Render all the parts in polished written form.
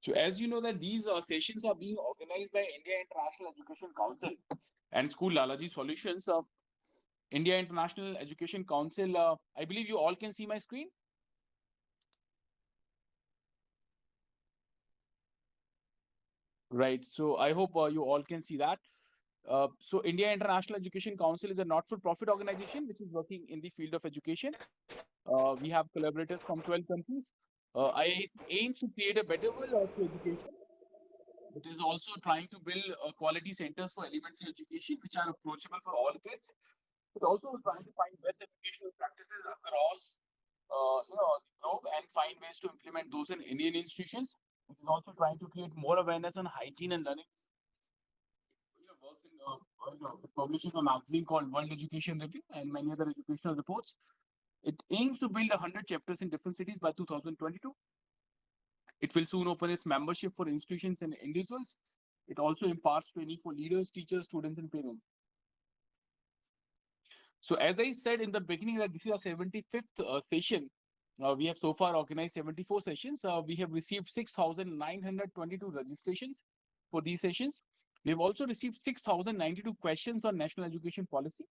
So as you know that these sessions are being organized by India International Education Council and School Lalaji Solutions. India International Education Council. I believe you all can see my screen. Right. So I hope you all can see that. So India International Education Council is a not-for-profit organization which is working in the field of education. We have collaborators from 12 countries. IIC aims to create a better world through education. It is also trying to build quality centers for elementary education, which are approachable for all kids. It also trying to find best educational practices across, the globe and find ways to implement those in Indian institutions. It is also trying to create more awareness on hygiene and learning. Works in, it publishes a magazine called World Education Review and many other educational reports. It aims to build 100 chapters in different cities by 2022. It will soon open its membership for institutions and individuals. It also imparts training for leaders, teachers, students, and parents. So, as I said in the beginning, that this is our 75th session. We have so far organized 74 sessions. We have received 6,922 registrations for these sessions. We have also received 6,092 questions on national education policy.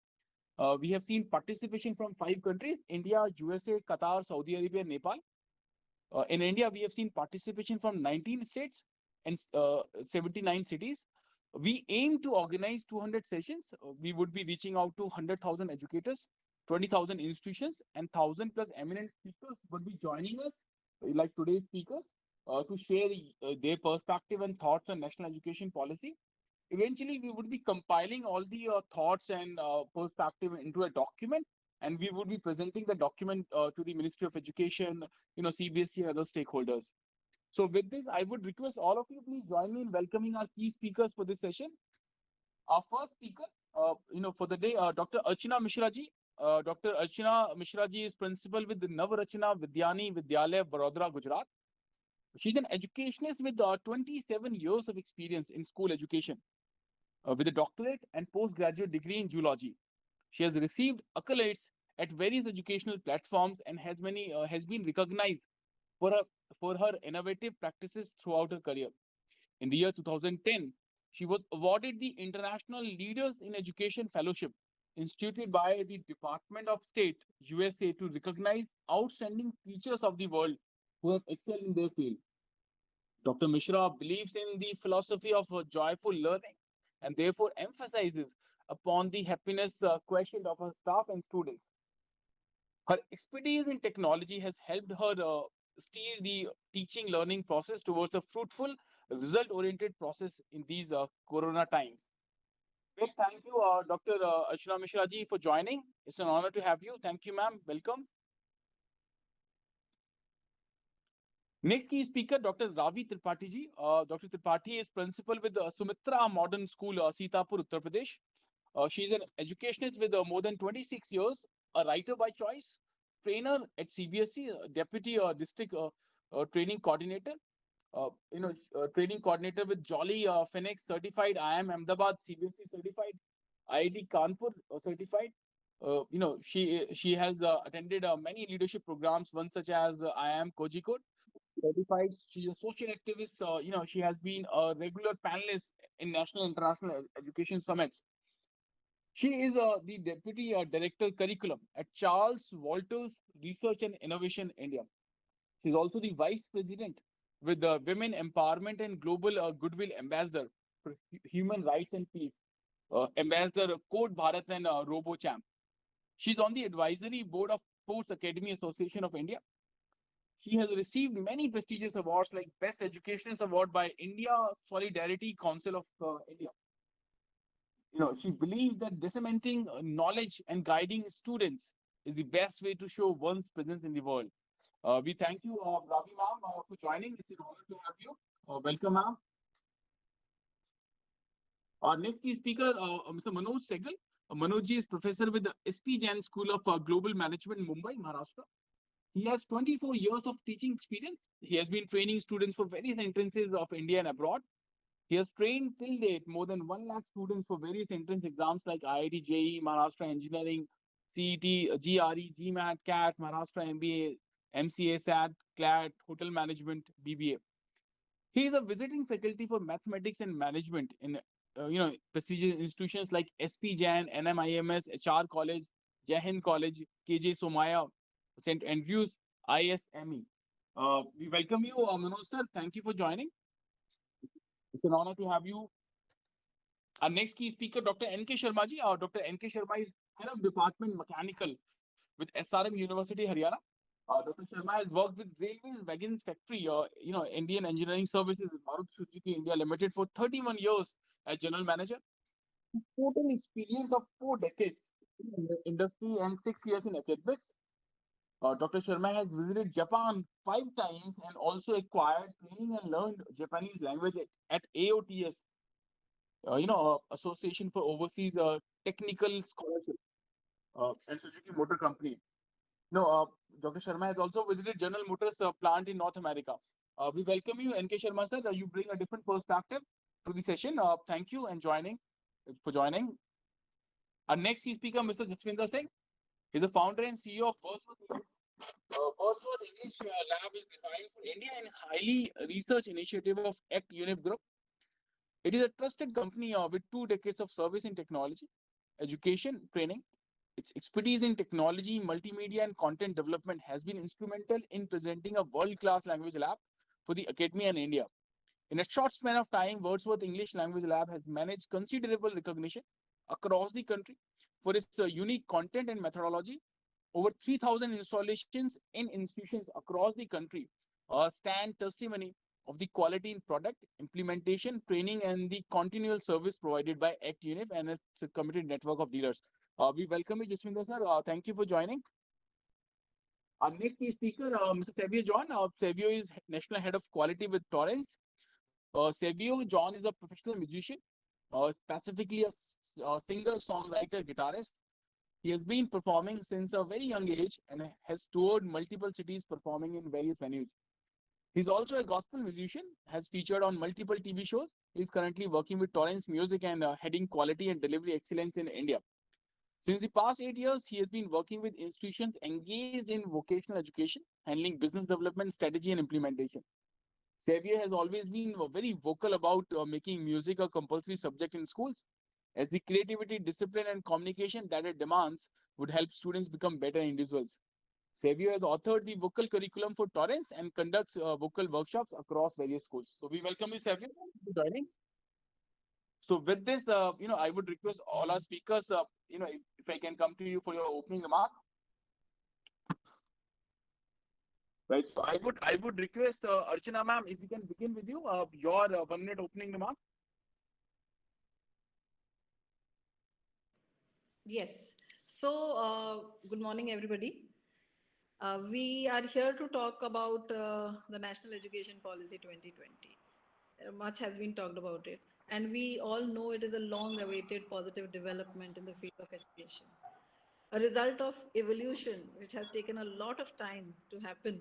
We have seen participation from 5 countries: India, USA, Qatar, Saudi Arabia, and Nepal. In India, we have seen participation from 19 states and 79 cities. We aim to organize 200 sessions. We would be reaching out to 100,000 educators, 20,000 institutions, and 1,000 plus eminent speakers would be joining us, like today's speakers, to share their perspective and thoughts on national education policy. Eventually, we would be compiling all the thoughts and perspective into a document, and we would be presenting the document to the Ministry of Education, CBSE and other stakeholders. So with this, I would request all of you, please join me in welcoming our key speakers for this session. Our first speaker, for the day, Dr. Archana Mishra ji. Dr. Archana Mishra ji is principal with the Navrachana Vidyani Vidyalaya, Barodara, Gujarat. She's an educationist with 27 years of experience in school education, with a doctorate and postgraduate degree in zoology. She has received accolades at various educational platforms and has been recognized for her for her innovative practices throughout her career. In the year 2010, she was awarded the International Leaders in Education Fellowship, instituted by the Department of State, USA, to recognize outstanding teachers of the world who have excelled in their field. Dr. Mishra believes in the philosophy of joyful learning and therefore emphasizes upon the happiness quotient of her staff and students. Her expertise in technology has helped her steer the teaching learning process towards a fruitful, result oriented process in these corona times. Big thank you, Dr. Archana Mishra ji, for joining. It's an honor to have you. Thank you, ma'am. Welcome. Next key speaker, Dr. Ravi Tripathi ji. Dr. Tripathi is principal with Sumitra Modern School, Sitapur, Uttar Pradesh. She is an educationist with more than 26 years, a writer by choice, trainer at CBSE, deputy district training coordinator, training coordinator with Jolly Phoenix certified, IIM Ahmedabad CBSE certified, IIT Kanpur certified. She has attended many leadership programs, one such as IIM Kozhikode certified. She's a social activist. She has been a regular panelist in national and international education summits. She is the Deputy Director Curriculum at Charles Walters Research and Innovation India. She's also the Vice President with the Women Empowerment and Global Goodwill Ambassador for Human Rights and Peace, Ambassador Code Bharat and RoboChamp. She's on the advisory board of Sports Academy Association of India. She has received many prestigious awards like Best Educationist Award by India Solidarity Council of India. She believes that disseminating knowledge and guiding students is the best way to show one's presence in the world. We thank you, Ravi ma'am, for joining. It's an honor to have you. Welcome, ma'am. Our next key speaker, Mr. Manoj Sehgal. Manoj ji is professor with the SP Jain School of Global Management, Mumbai, Maharashtra. He has 24 years of teaching experience. He has been training students for various entrances of India and abroad. He has trained till date more than 1 lakh students for various entrance exams like IIT, JEE, Maharashtra Engineering, CET, GRE, GMAT, CAT, Maharashtra MBA, MCA, SAT, CLAT, Hotel Management, BBA. He is a visiting faculty for mathematics and management in prestigious institutions like SP Jain, NMIMS, HR College, Jain College, KJ Somaya, St Andrews, ISME. We welcome you, Manoj sir. Thank you for joining. It's an honor to have you. Our next key speaker, Dr. N.K. Sharma ji. Dr. N.K. Sharma is head of department mechanical with SRM University, Haryana. Dr. Sharma has worked with Railways Wagons Factory, Indian Engineering Services, Maruti Suzuki India Limited for 31 years as general manager. Total experience of 4 decades in the industry and 6 years in academics. Dr. Sharma has visited Japan 5 times and also acquired training and learned Japanese language at AOTS, Association for Overseas Technical Scholarship, and Suzuki Motor Company. No, Dr. Sharma has also visited General Motors plant in North America. We welcome you, N.K. Sharma sir. You bring a different perspective to the session. Thank you and for joining. Our next key speaker, Mr. Jaswinder Singh, is the founder and CEO of Wordsworth. Wordsworth English Lab is designed for India and highly research initiative of ACT UNIF Group. It is a trusted company with 2 decades of service in technology, education, training. Its expertise in technology, multimedia, and content development has been instrumental in presenting a world-class language lab for the academy and India. In a short span of time, Wordsworth English Language Lab has managed considerable recognition across the country for its unique content and methodology. Over 3,000 installations in institutions across the country stand testimony of the quality in product, implementation, training, and the continual service provided by ACT UNIF and its committed network of dealers. We welcome you, Jaswinder sir. Thank you for joining. Our next key speaker, Mr. Savio John. Savio is National Head of Quality with Torrens. Savio John is a professional musician, specifically a singer, songwriter, guitarist. He has been performing since a very young age and has toured multiple cities performing in various venues. He's also a gospel musician, has featured on multiple TV shows. He's currently working with Torrens Music and heading quality and delivery excellence in India. Since the past 8 years, he has been working with institutions engaged in vocational education, handling business development, strategy, and implementation. Xavier has always been very vocal about making music a compulsory subject in schools, as the creativity, discipline, and communication that it demands would help students become better individuals. Xavier has authored the vocal curriculum for Torrens and conducts vocal workshops across various schools. So we welcome you, Xavier, for joining. So with this, I would request all our speakers, if I can come to you for your opening remark. Right. So I would request Archana ma'am, if we can begin with you, your 1 minute opening remark. Yes. So, good morning, everybody. We are here to talk about the National Education Policy 2020. Much has been talked about it, and we all know it is a long-awaited positive development in the field of education. A result of evolution, which has taken a lot of time to happen,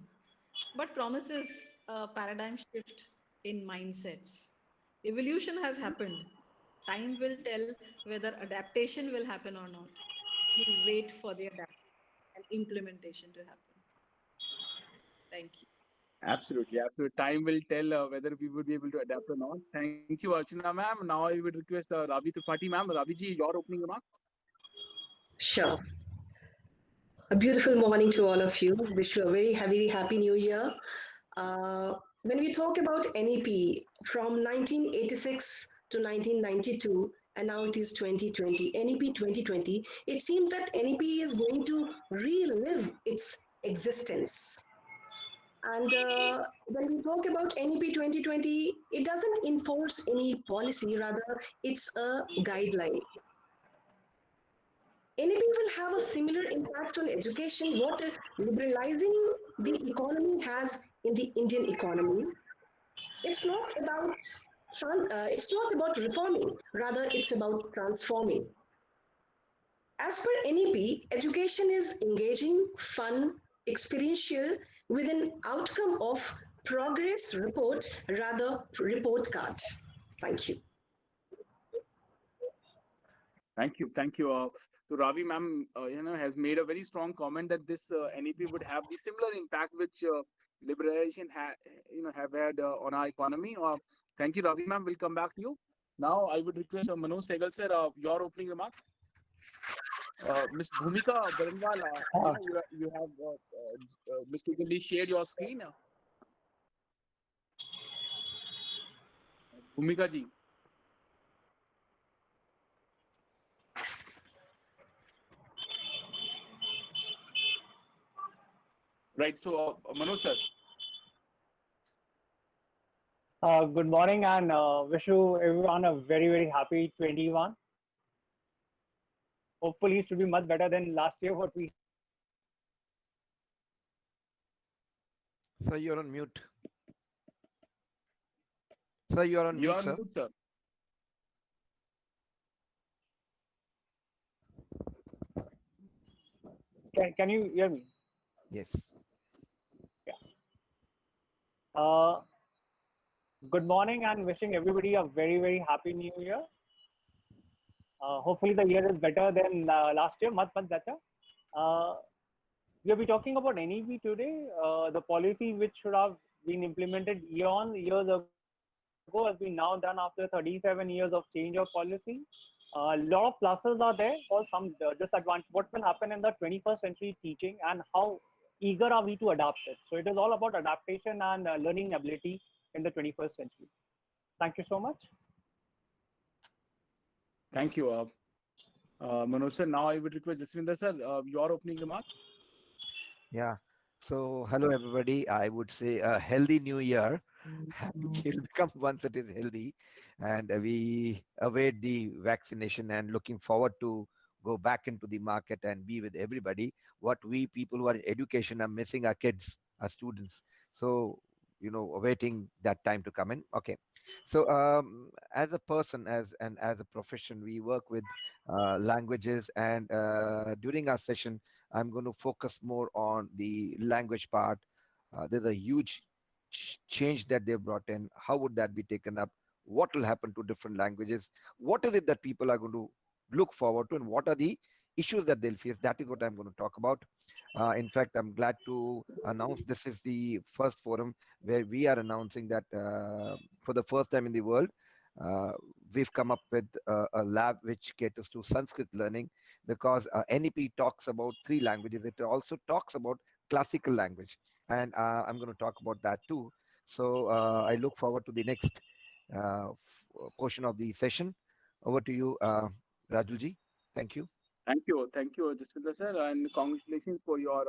but promises a paradigm shift in mindsets. Evolution has happened. Time will tell whether adaptation will happen or not. We wait for the adaptation and implementation to happen. Thank you. Absolutely, absolutely. Time will tell whether we would be able to adapt or not. Thank you, Archana ma'am. Now I would request Ravi Tripathi ma'am. Ravi ji, your opening remark. Sure. A beautiful morning to all of you. Wish you a very happy New Year. When we talk about NEP from 1986 to 1992, and now it is 2020, NEP 2020, it seems that NEP is going to relive its existence. And when we talk about NEP 2020, it doesn't enforce any policy, rather, it's a guideline. NEP will have a similar impact on education what liberalizing the economy has in the Indian economy. It's not about reforming, rather it's about transforming. As per NEP, education is engaging, fun, experiential with an outcome of progress report, rather report card. Thank you. Thank you. So Ravi ma'am, has made a very strong comment that this NEP would have the similar impact which liberalization have had on our economy. Thank you, Ravi ma'am. We'll come back to you. Now, I would request Manoj Sehgal sir, your opening remark. Ms. Bhumika Baranwal, you have mistakenly shared your screen. Bhumika ji. Right. So, Manoj sir. Good morning and wish you everyone a very, very happy 21. Hopefully, it should be much better than last year. What we Sir, you're on mute. Sir, you're on mute, sir. Mute, sir. Can you hear me? Yes. Good morning and wishing everybody a very, very happy new year. Hopefully, the year is better than last year, much, much better. We'll be talking about NEP today. The policy which should have been implemented years ago has been now done after 37 years of change of policy. A lot of pluses are there or some disadvantages. What will happen in the 21st century teaching and how eager are we to adapt it? So it is all about adaptation and learning ability in the 21st century. Thank you so much. Thank you, Manoj sir. Now I would request Jaswinder sir, your opening remark. Yeah. So, hello everybody. I would say a healthy new year. Happy will become once it is healthy, and we await the vaccination and looking forward to go back into the market and be with everybody. What we people who are in education are missing our kids, our students. So, awaiting that time to come in. Okay. So, as a person, as a profession, we work with languages, and during our session, I'm going to focus more on the language part. There's a huge change that they've brought in. How would that be taken up? What will happen to different languages? What is it that people are going to look forward to, and what are the issues that they'll face? That is what I'm going to talk about. In fact, I'm glad to announce this is the first forum where we are announcing that for the first time in the world, uh, we've come up with a lab which caters to Sanskrit learning, because NEP talks about three languages. It also talks about classical language, and I'm going to talk about that too. So I look forward to the next portion of the session. Over to you, Rajulji. Thank you. Thank you, Jaswinder sir, and congratulations for your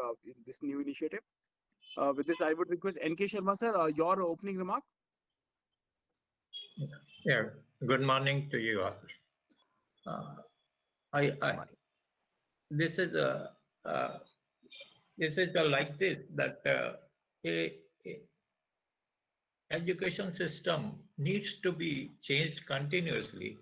this new initiative. With this, I would request NK Sharma sir, your opening remark. Yeah, good morning to you all. This is a like this that a education system needs to be changed continuously,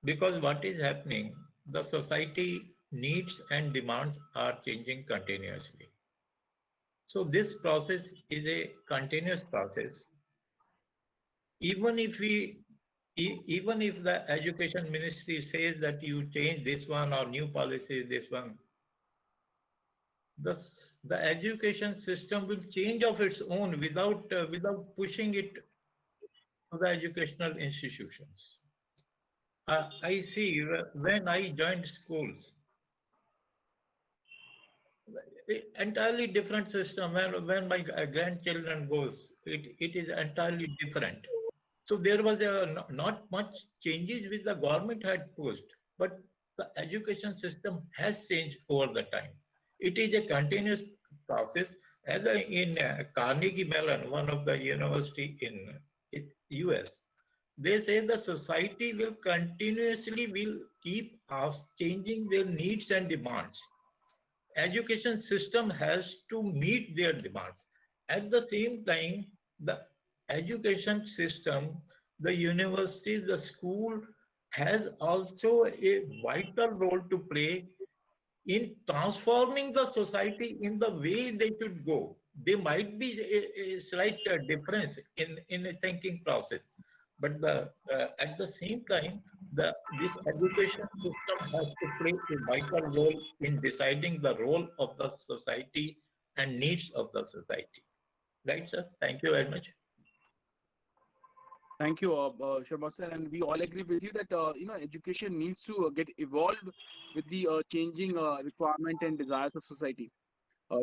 because what is happening, the society needs and demands are changing continuously. So this process is a continuous process. Even if the education ministry says that you change this one or new policy, this one, the education system will change of its own without pushing it to the educational institutions. I see when I joined schools, entirely different system. When my grandchildren goes, it is entirely different. So there was not much changes which the government had pushed, but the education system has changed over the time. It is a continuous process. As in Carnegie Mellon, one of the university in US, they say the society will continuously keep changing their needs and demands. Education system has to meet their demands. At the same time, the education system, the universities, the school has also a vital role to play in transforming the society in the way they should go. There might be a slight difference in a thinking process, but at the same time, this education system has to play a vital role in deciding the role of the society and needs of the society. Right, sir? Thank you very much. Thank you, Sharma sir, and we all agree with you that education needs to get evolved with the changing requirement and desires of society.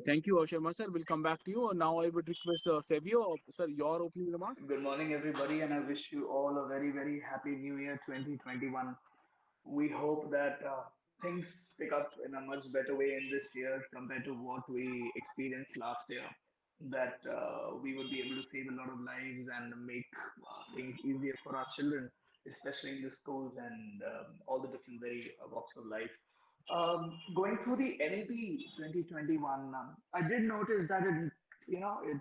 Thank you, Sharma sir. We'll come back to you. Now I would request Savio, sir, your opening remark. Good morning, everybody, and I wish you all a very, very happy New Year 2021. We hope that things pick up in a much better way in this year compared to what we experienced last year. That we would be able to save a lot of lives and make things easier for our children, especially in the schools and all the different very walks of life. Going through the NEP 2021, I did notice that it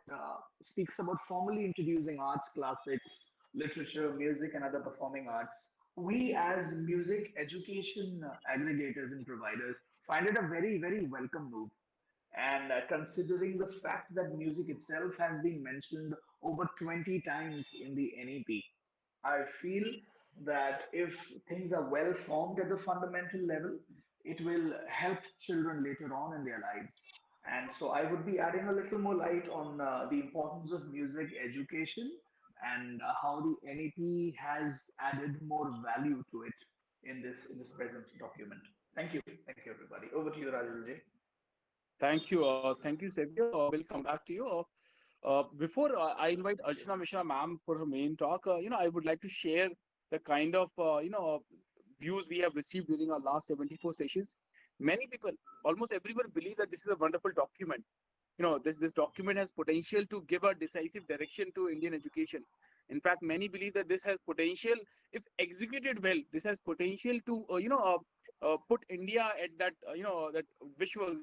speaks about formally introducing arts classics, literature, music, and other performing arts. We, as music education aggregators and providers, find it a very, very welcome move. And considering the fact that music itself has been mentioned over 20 times in the NEP, I feel that if things are well formed at the fundamental level, it will help children later on in their lives. And so I would be adding a little more light on the importance of music education and how the NEP has added more value to it in this present document. Thank you, everybody. Over to you, Rajul. Thank you, Savio. We'll come back to you. Before I invite Archana Mishra ma'am for her main talk, I would like to share the kind of views we have received during our last 74 sessions. Many people, almost everyone, believe that this is a wonderful document. This document has potential to give a decisive direction to Indian education. In fact, many believe that this has potential, if executed well, this has potential to put India at that that Vishwa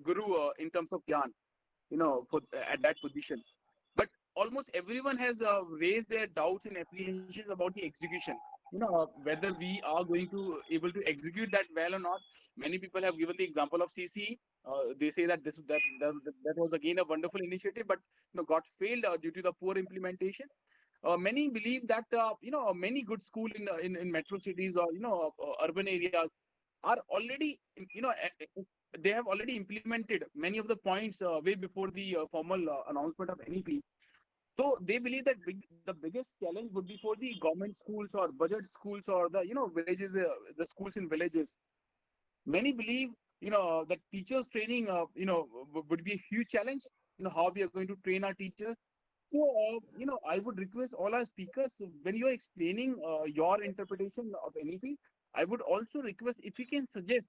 Guru in terms of Gyan, for at that position. But almost everyone has raised their doubts and apprehensions about the execution. Whether we are going to able to execute that well or not. Many people have given the example of CCE. They say that that was again a wonderful initiative, but got failed due to the poor implementation. Many believe that many good school in metro cities or urban areas are already they have already implemented many of the points way before the formal announcement of NEP. So they believe that the biggest challenge would be for the government schools or budget schools or the villages, the schools in villages. Many believe that teachers training would be a huge challenge. How we are going to train our teachers. So I would request all our speakers, when you are explaining your interpretation of NEP, I would also request if you can suggest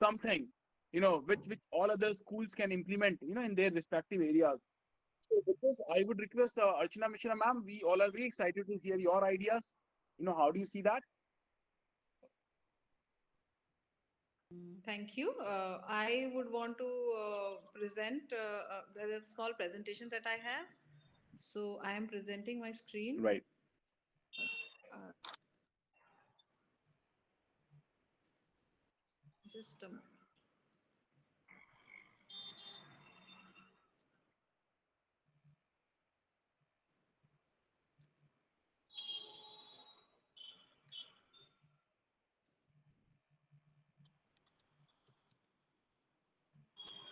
something which all other schools can implement in their respective areas. So with this, I would request Archana Mishra ma'am, we all are very excited to hear your ideas. How do you see that? Thank you. I would want to present there's a small presentation that I have. So I am presenting my screen. Right. Uh, just a moment.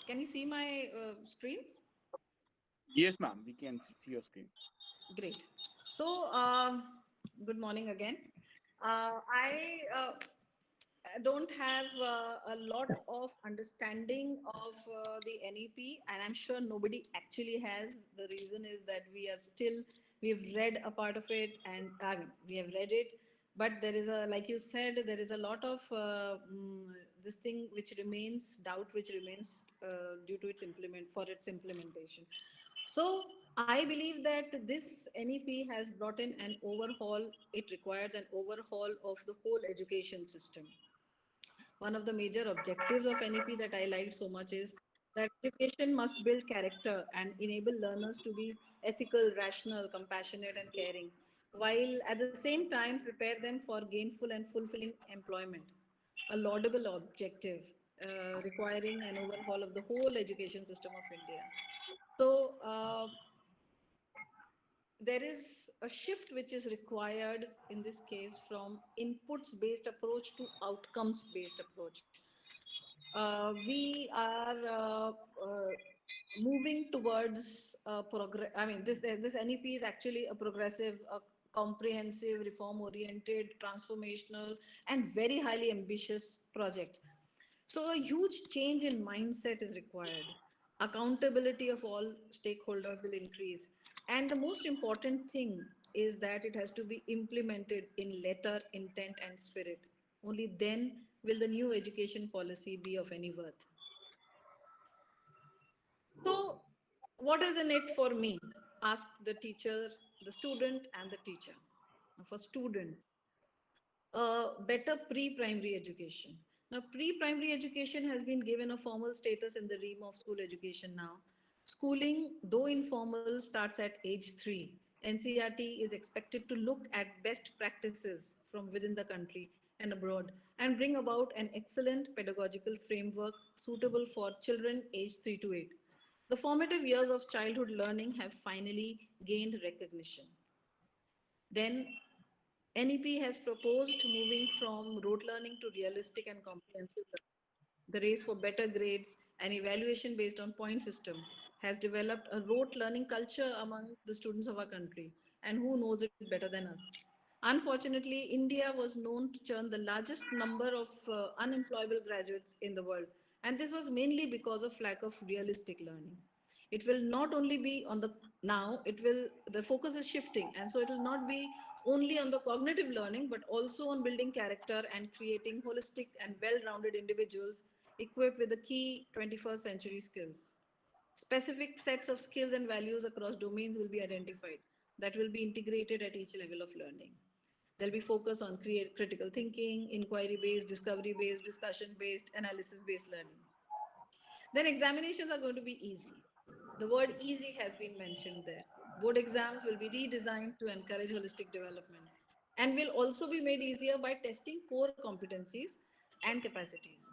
Can you see my screen? Yes, ma'am. We can see your screen. Great. So, good morning again. I don't have a lot of understanding of the NEP, and I'm sure nobody actually has. The reason is that we've read a part of it, and I mean, we have read it, but there is like you said, there is a lot of this thing which remains, doubt which remains due to for its implementation. So I believe that this NEP has brought in an overhaul. It requires an overhaul of the whole education system. One of the major objectives of NEP that I liked so much is that education must build character and enable learners to be ethical, rational, compassionate, and caring, while at the same time prepare them for gainful and fulfilling employment. A laudable objective requiring an overhaul of the whole education system of India. So, there is a shift which is required in this case from inputs based approach to outcomes based approach. We are moving towards progress. I mean, this NEP is actually a progressive, comprehensive, reform-oriented, transformational, and very highly ambitious project. So a huge change in mindset is required. Accountability of all stakeholders will increase. And the most important thing is that it has to be implemented in letter, intent, and spirit. Only then will the new education policy be of any worth. So, what is in it for me? Ask the teacher, the student, and the teacher. For students, better pre-primary education. Now, pre-primary education has been given a formal status in the realm of school education now. Schooling, though informal, starts at age 3. NCERT is expected to look at best practices from within the country and abroad and bring about an excellent pedagogical framework suitable for children aged 3 to 8. The formative years of childhood learning have finally gained recognition. Then NEP has proposed moving from rote learning to realistic and comprehensive learning. The race for better grades and evaluation based on point system has developed a rote learning culture among the students of our country. And who knows it better than us? Unfortunately, India was known to churn the largest number of unemployable graduates in the world. And this was mainly because of lack of realistic learning. It will not only be on the now, the focus is shifting. And so it will not be only on the cognitive learning, but also on building character and creating holistic and well-rounded individuals equipped with the key 21st century skills. Specific sets of skills and values across domains will be identified that will be integrated at each level of learning. There'll be focus on critical thinking, inquiry-based, discovery-based, discussion-based, analysis-based learning. Then examinations are going to be easy. The word easy has been mentioned there. Board exams will be redesigned to encourage holistic development and will also be made easier by testing core competencies and capacities.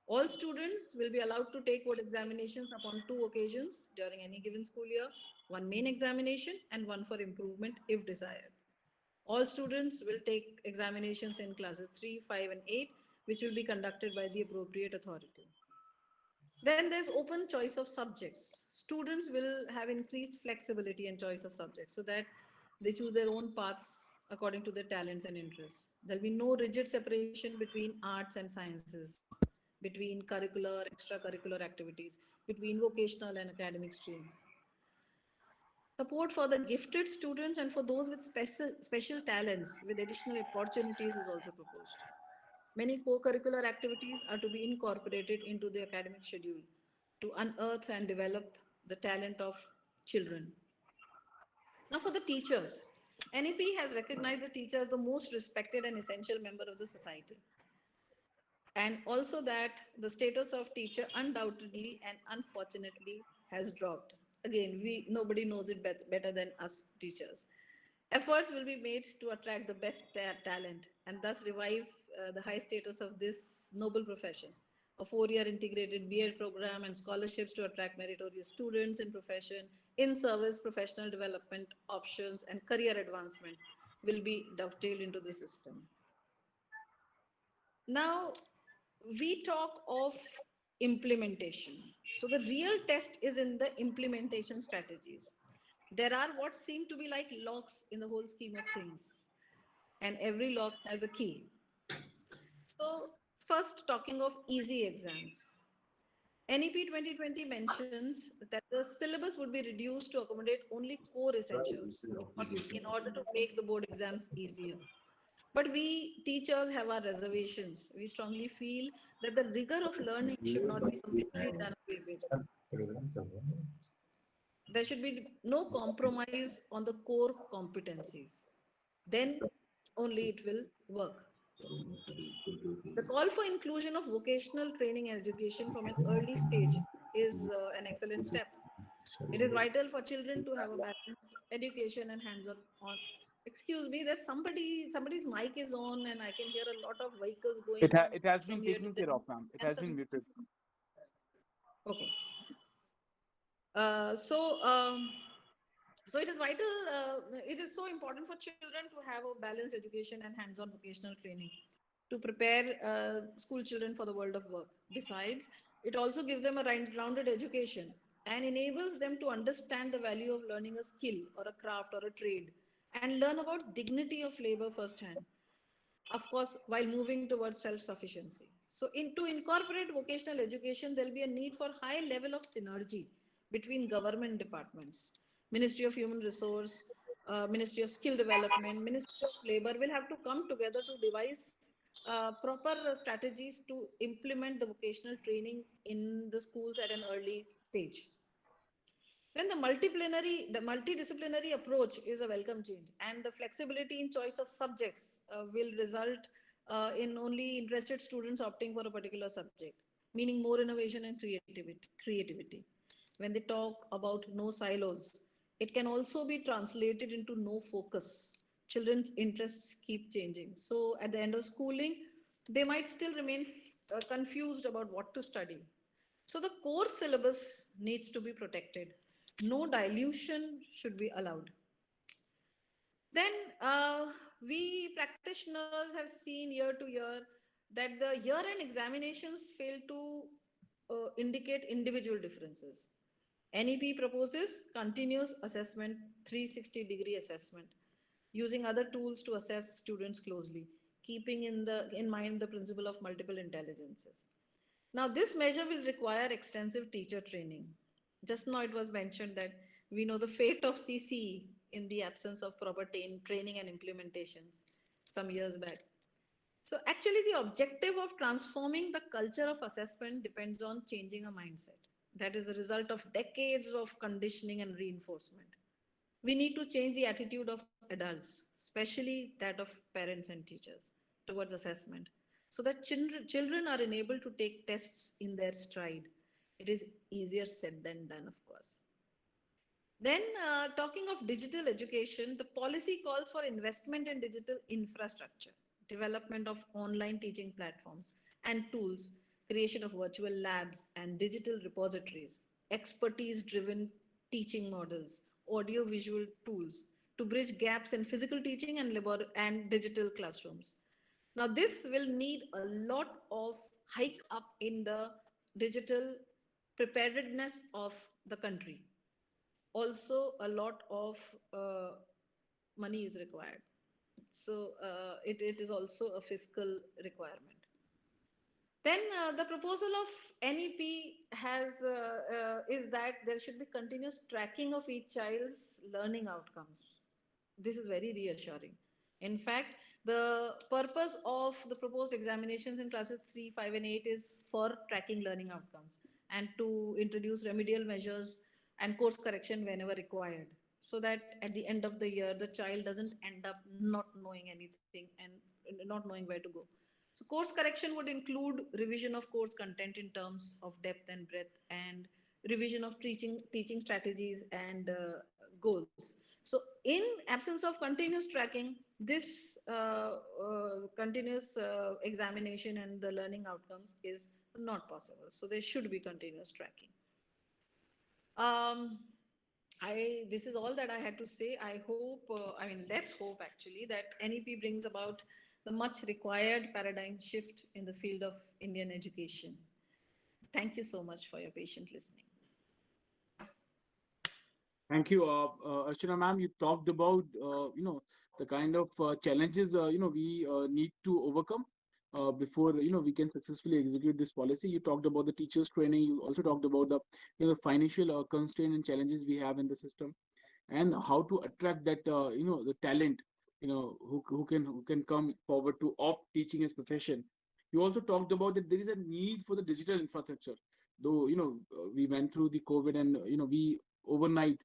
All students will be allowed to take board examinations upon 2 occasions during any given school year, one main examination and one for improvement if desired. All students will take examinations in classes 3, 5, and 8, which will be conducted by the appropriate authority. Then there's open choice of subjects. Students will have increased flexibility and choice of subjects so that they choose their own paths according to their talents and interests. There'll be no rigid separation between arts and sciences, between curricular, extracurricular activities, between vocational and academic streams. Support for the gifted students and for those with special talents with additional opportunities is also proposed. Many co-curricular activities are to be incorporated into the academic schedule to unearth and develop the talent of children. Now for the teachers, NEP has recognized the teacher as the most respected and essential member of the society. And also that the status of teacher undoubtedly and unfortunately has dropped. Again, nobody knows it better than us teachers. Efforts will be made to attract the best talent and thus revive the high status of this noble profession. A 4-year integrated B.Ed program and scholarships to attract meritorious students in profession, in service, professional development options, and career advancement will be dovetailed into the system. Now, we talk of implementation. So the real test is in the implementation strategies. There are what seem to be like locks in the whole scheme of things, and every lock has a key. So first, talking of easy exams. NEP 2020 mentions that the syllabus would be reduced to accommodate only core essentials in order to make the board exams easier. But we teachers have our reservations. We strongly feel that the rigor of learning should not be completely done away with. There should be no compromise on the core competencies. Then only it will work. The call for inclusion of vocational training and education from an early stage is an excellent step. It is vital for children to have a balanced education and hands-on. Excuse me, there's somebody's mic is on and I can hear a lot of vehicles going on. It has been from here taken to care there. of, ma'am. It has been muted. Okay. So it is vital, it is so important for children to have a balanced education and hands-on vocational training to prepare school children for the world of work. Besides, it also gives them a rounded education and enables them to understand the value of learning a skill or a craft or a trade and learn about dignity of labor firsthand, of course, while moving towards self-sufficiency. So to incorporate vocational education, there'll be a need for high level of synergy between government departments. Ministry of Human Resource, Ministry of Skill Development, Ministry of Labor will have to come together to devise proper strategies to implement the vocational training in the schools at an early stage. Then the multidisciplinary approach is a welcome change, and the flexibility in choice of subjects will result in only interested students opting for a particular subject, meaning more innovation and creativity. When they talk about no silos, it can also be translated into no focus. Children's interests keep changing. So at the end of schooling, they might still remain confused about what to study. So the core syllabus needs to be protected. No dilution should be allowed. Then we practitioners have seen year to year that the year-end examinations fail to indicate individual differences. NEP proposes continuous assessment, 360-degree assessment, using other tools to assess students closely, keeping in mind the principle of multiple intelligences. Now, this measure will require extensive teacher training. Just now it was mentioned that we know the fate of CCE in the absence of proper training and implementations some years back. So actually the objective of transforming the culture of assessment depends on changing a mindset. That is the result of decades of conditioning and reinforcement. We need to change the attitude of adults, especially that of parents and teachers, towards assessment, so that children are enabled to take tests in their stride. It is easier said than done, of course. Then, talking of digital education, the policy calls for investment in digital infrastructure, development of online teaching platforms and tools, creation of virtual labs and digital repositories, expertise-driven teaching models, audio-visual tools to bridge gaps in physical teaching and digital classrooms. Now, this will need a lot of hike up in the digital preparedness of the country. Also, a lot of money is required. So it is also a fiscal requirement. Then the proposal of NEP is that there should be continuous tracking of each child's learning outcomes. This is very reassuring. In fact, the purpose of the proposed examinations in classes 3, 5, and 8 is for tracking learning outcomes and to introduce remedial measures and course correction whenever required, so that at the end of the year, the child doesn't end up not knowing anything and not knowing where to go. So course correction would include revision of course content in terms of depth and breadth, and revision of teaching strategies and goals. So in absence of continuous tracking, this continuous examination and the learning outcomes is not possible. So there should be continuous tracking. This is all that I had to say. I hope, let's hope actually that NEP brings about the much required paradigm shift in the field of Indian education. Thank you so much for your patient listening. Thank you, Archana ma'am. You talked about, the kind of challenges, we need to overcome before, we can successfully execute this policy. You talked about the teachers training. You also talked about the, financial constraint and challenges we have in the system, and how to attract that, the talent, who can come forward to opt teaching as profession. You also talked about that there is a need for the digital infrastructure. Though, we went through the COVID and, we overnight,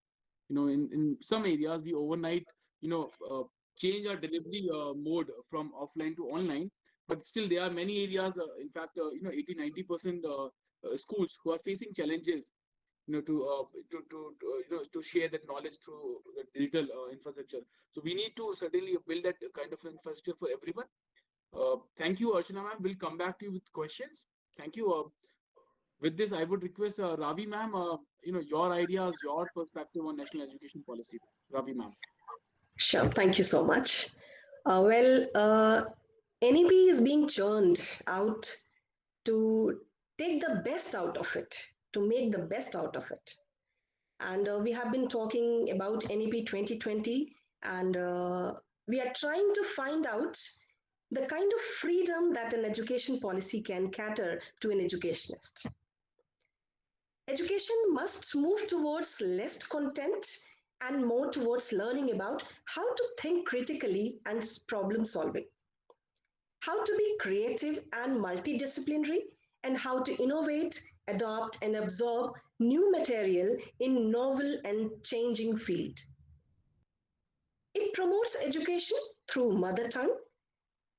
in some areas we overnight change our delivery mode from offline to online, but still there are many areas, in fact 80-90% schools who are facing challenges to share that knowledge through the digital infrastructure. So we need to certainly build that kind of infrastructure for everyone. Thank you, Archana ma'am. We'll come back to you with questions. Thank you. With this, I would request Ravi ma'am, your ideas, your perspective on national education policy. Ravi ma'am. Sure. Thank you so much. NEP is being churned out to take the best out of it. to make the best out of it. And we have been talking about NEP 2020, and we are trying to find out the kind of freedom that an education policy can cater to an educationist. Education must move towards less content and more towards learning about how to think critically and problem solving, how to be creative and multidisciplinary, and how to innovate, adopt, and absorb new material in novel and changing field. It promotes education through mother tongue,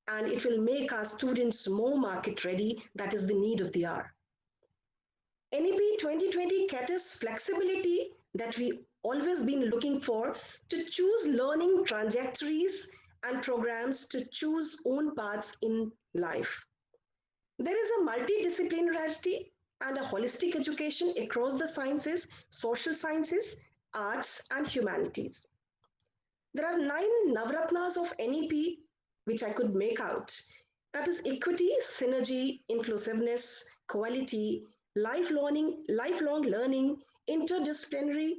and it will make our students more market ready. That is the need of the hour. NEP 2020 caters flexibility that we always been looking for to choose learning trajectories and programs to choose own paths in life. There is a multidisciplinarity and a holistic education across the sciences, social sciences, arts, and humanities. There are 9 Navratnas of NEP which I could make out. That is equity, synergy, inclusiveness, quality, lifelong learning, interdisciplinary,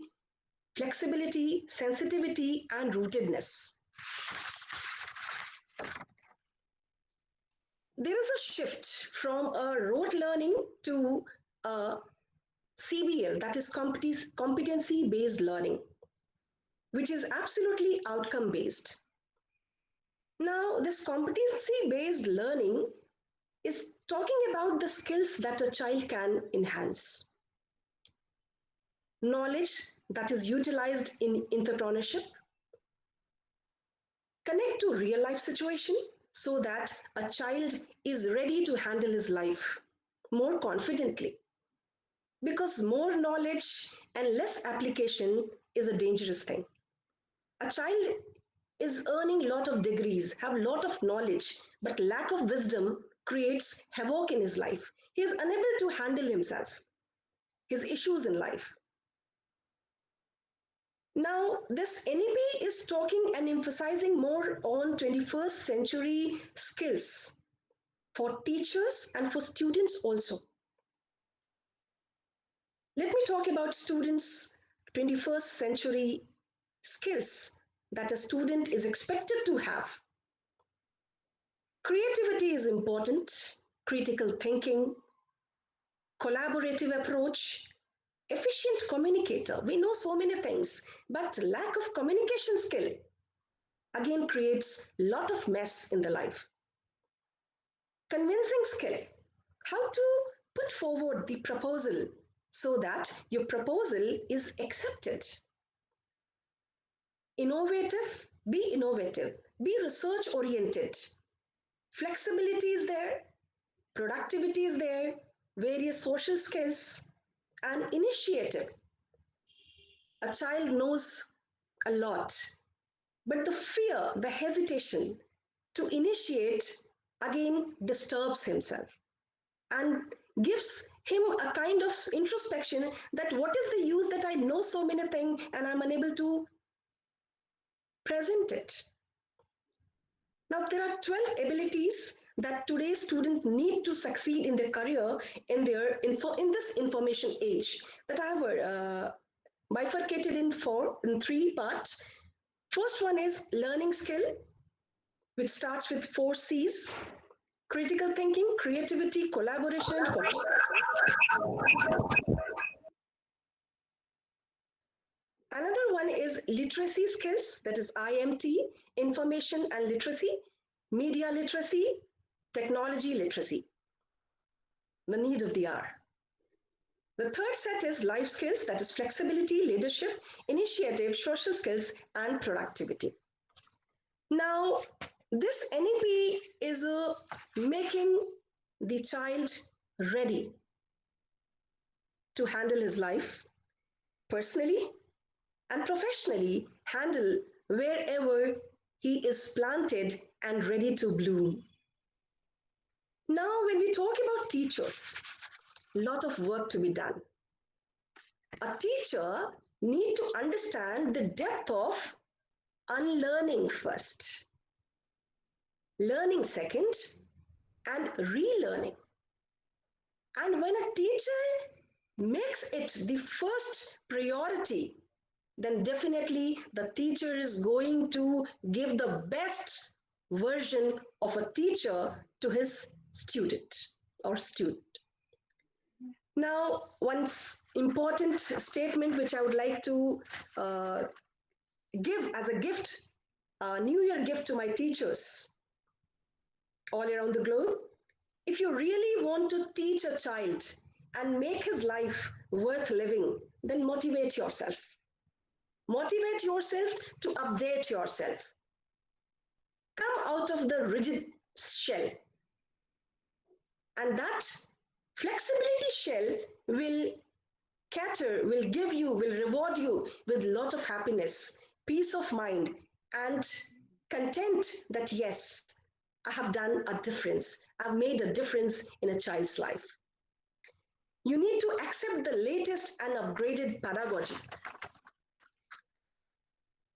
flexibility, sensitivity, and rootedness. There is a shift from a rote learning to a CBL, that is competency-based learning, which is absolutely outcome-based. Now, this competency-based learning is talking about the skills that a child can enhance. Knowledge that is utilized in entrepreneurship, connect to real life situation so that a child is ready to handle his life more confidently. Because more knowledge and less application is a dangerous thing. A child is earning a lot of degrees, have a lot of knowledge, but lack of wisdom creates havoc in his life. He is unable to handle himself, his issues in life. Now, this NEP is talking and emphasizing more on 21st century skills for teachers and for students also. Let me talk about students' 21st century skills that a student is expected to have. Creativity is important, critical thinking, collaborative approach, efficient communicator. We know so many things, but lack of communication skill again creates a lot of mess in the life. Convincing skill, how to put forward the proposal so that your proposal is accepted. Innovative, be research oriented. Flexibility is there, productivity is there, various social skills, and initiative. A child knows a lot, but the fear, the hesitation to initiate again disturbs himself and gives him a kind of introspection that what is the use that I know so many things and I'm unable to present it. Now, there are 12 abilities that today's students need to succeed in their career in this information age that I have bifurcated in 3 parts. First one is learning skill, which starts with 4 C's: critical thinking, creativity, collaboration. Another one is literacy skills, that is IMT, information and literacy, media literacy, technology literacy, the need of the hour. The third set is life skills, that is flexibility, leadership, initiative, social skills, and productivity. Now, this NEP is making the child ready to handle his life personally and professionally, handle wherever he is planted and ready to bloom. Now, when we talk about teachers, a lot of work to be done. A teacher needs to understand the depth of unlearning first, learning second, and relearning. And when a teacher makes it the first priority, then definitely the teacher is going to give the best version of a teacher to his student or student. Now, one important statement which I would like to uh, give as a gift, a New Year gift to my teachers all around the globe. If you really want to teach a child and make his life worth living, then motivate yourself. Motivate yourself to update yourself. Come out of the rigid shell. And that flexibility shell will will give you, will reward you with a lot of happiness, peace of mind, and content that yes, I have done a difference. I've made a difference in a child's life. You need to accept the latest and upgraded pedagogy.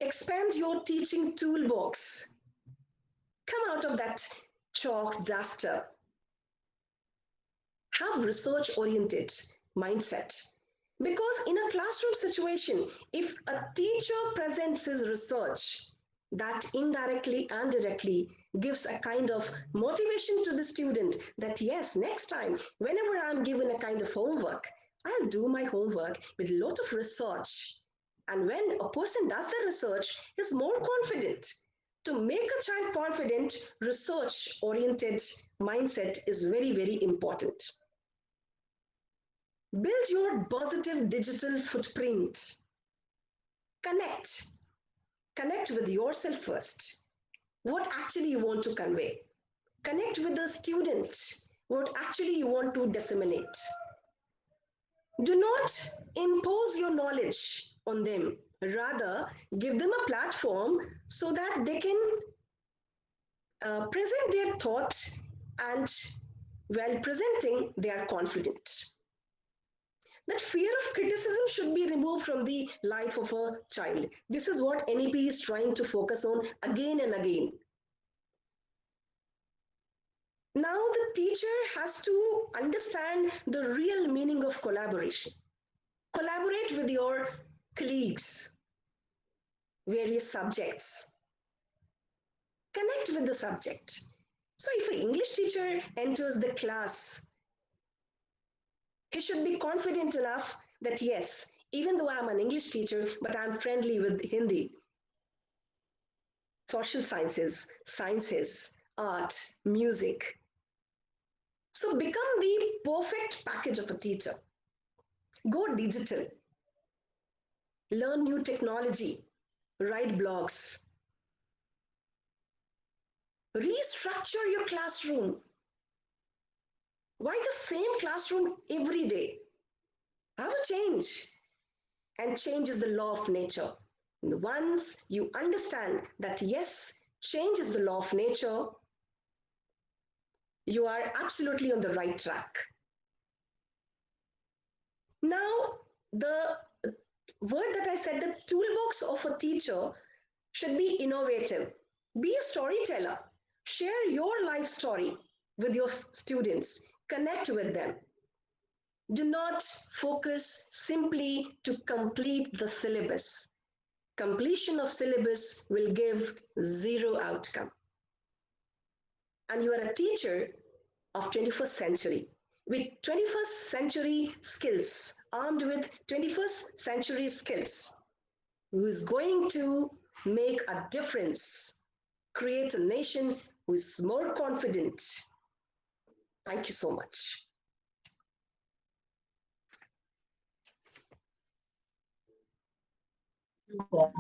Expand your teaching toolbox. Come out of that chalk duster. Have research oriented mindset. Because in a classroom situation, if a teacher presents his research, that indirectly and directly gives a kind of motivation to the student that yes, next time, whenever I'm given a kind of homework, I'll do my homework with a lot of research. And when a person does the research, he's more confident. To make a child confident, research oriented mindset is very, very important. Build your positive digital footprint. Connect. Connect with yourself first. What actually you want to convey? Connect with the student. What actually you want to disseminate? Do not impose your knowledge on them. Rather, give them a platform so that they can present their thought, and while presenting, they are confident. That fear of criticism should be removed from the life of a child. This is what NEP is trying to focus on again and again. Now the teacher has to understand the real meaning of collaboration. Collaborate with your colleagues, various subjects. Connect with the subject. So if an English teacher enters the class, he should be confident enough that yes, even though I'm an English teacher, but I'm friendly with Hindi, social sciences, art, music. So become the perfect package of a teacher. Go digital. Learn new technology. Write blogs. Restructure your classroom. Why the same classroom every day? Have a change. And change is the law of nature. And once you understand that yes, change is the law of nature, you are absolutely on the right track. Now, the word that I said, the toolbox of a teacher should be innovative. Be a storyteller. Share your life story with your students. Connect with them. Do not focus simply to complete the syllabus. Completion of syllabus will give zero outcome. And you are a teacher of 21st century with 21st century skills, armed with 21st century skills, who is going to make a difference, create a nation who is more confident. Thank you so much. For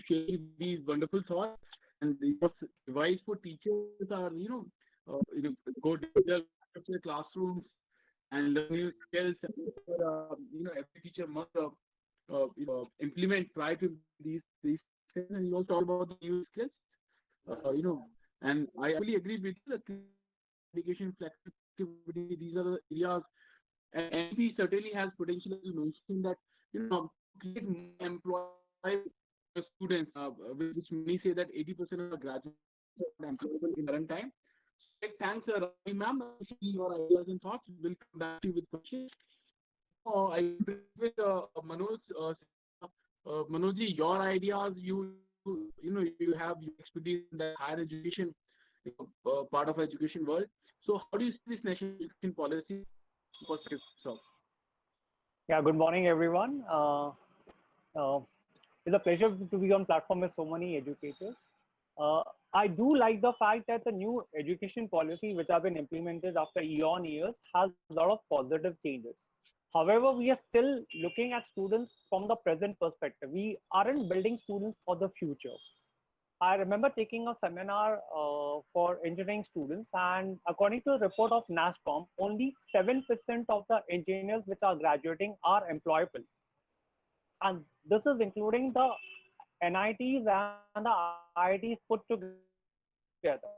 sharing these wonderful thoughts, and your advice for teachers are, go digital classrooms and learn new skills. Every teacher must implement, try to these skills. And you also talk about the new skills, and I fully agree with you that education, flexibility, these are the areas. And NP certainly has potential to mention that, create employ students, which many say that 80% of the graduates are employable in current time. So, thanks, Ravi ma'am. Your ideas and thoughts. We'll come back to you with questions. I with Manoj. Manojji, your ideas, you have your expertise in the higher education, part of education world. So, how do you see this national education policy perspective, sir? Yeah, good morning, everyone. Uh, it's a pleasure to be on platform with so many educators. Uh, I do like the fact that the new education policy, which have been implemented after years, has a lot of positive changes. However, we are still looking at students from the present perspective. We aren't building students for the future. I remember taking a seminar for engineering students, and according to a report of NASCOM, only 7% of the engineers which are graduating are employable. And this is including the NITs and the IITs put together.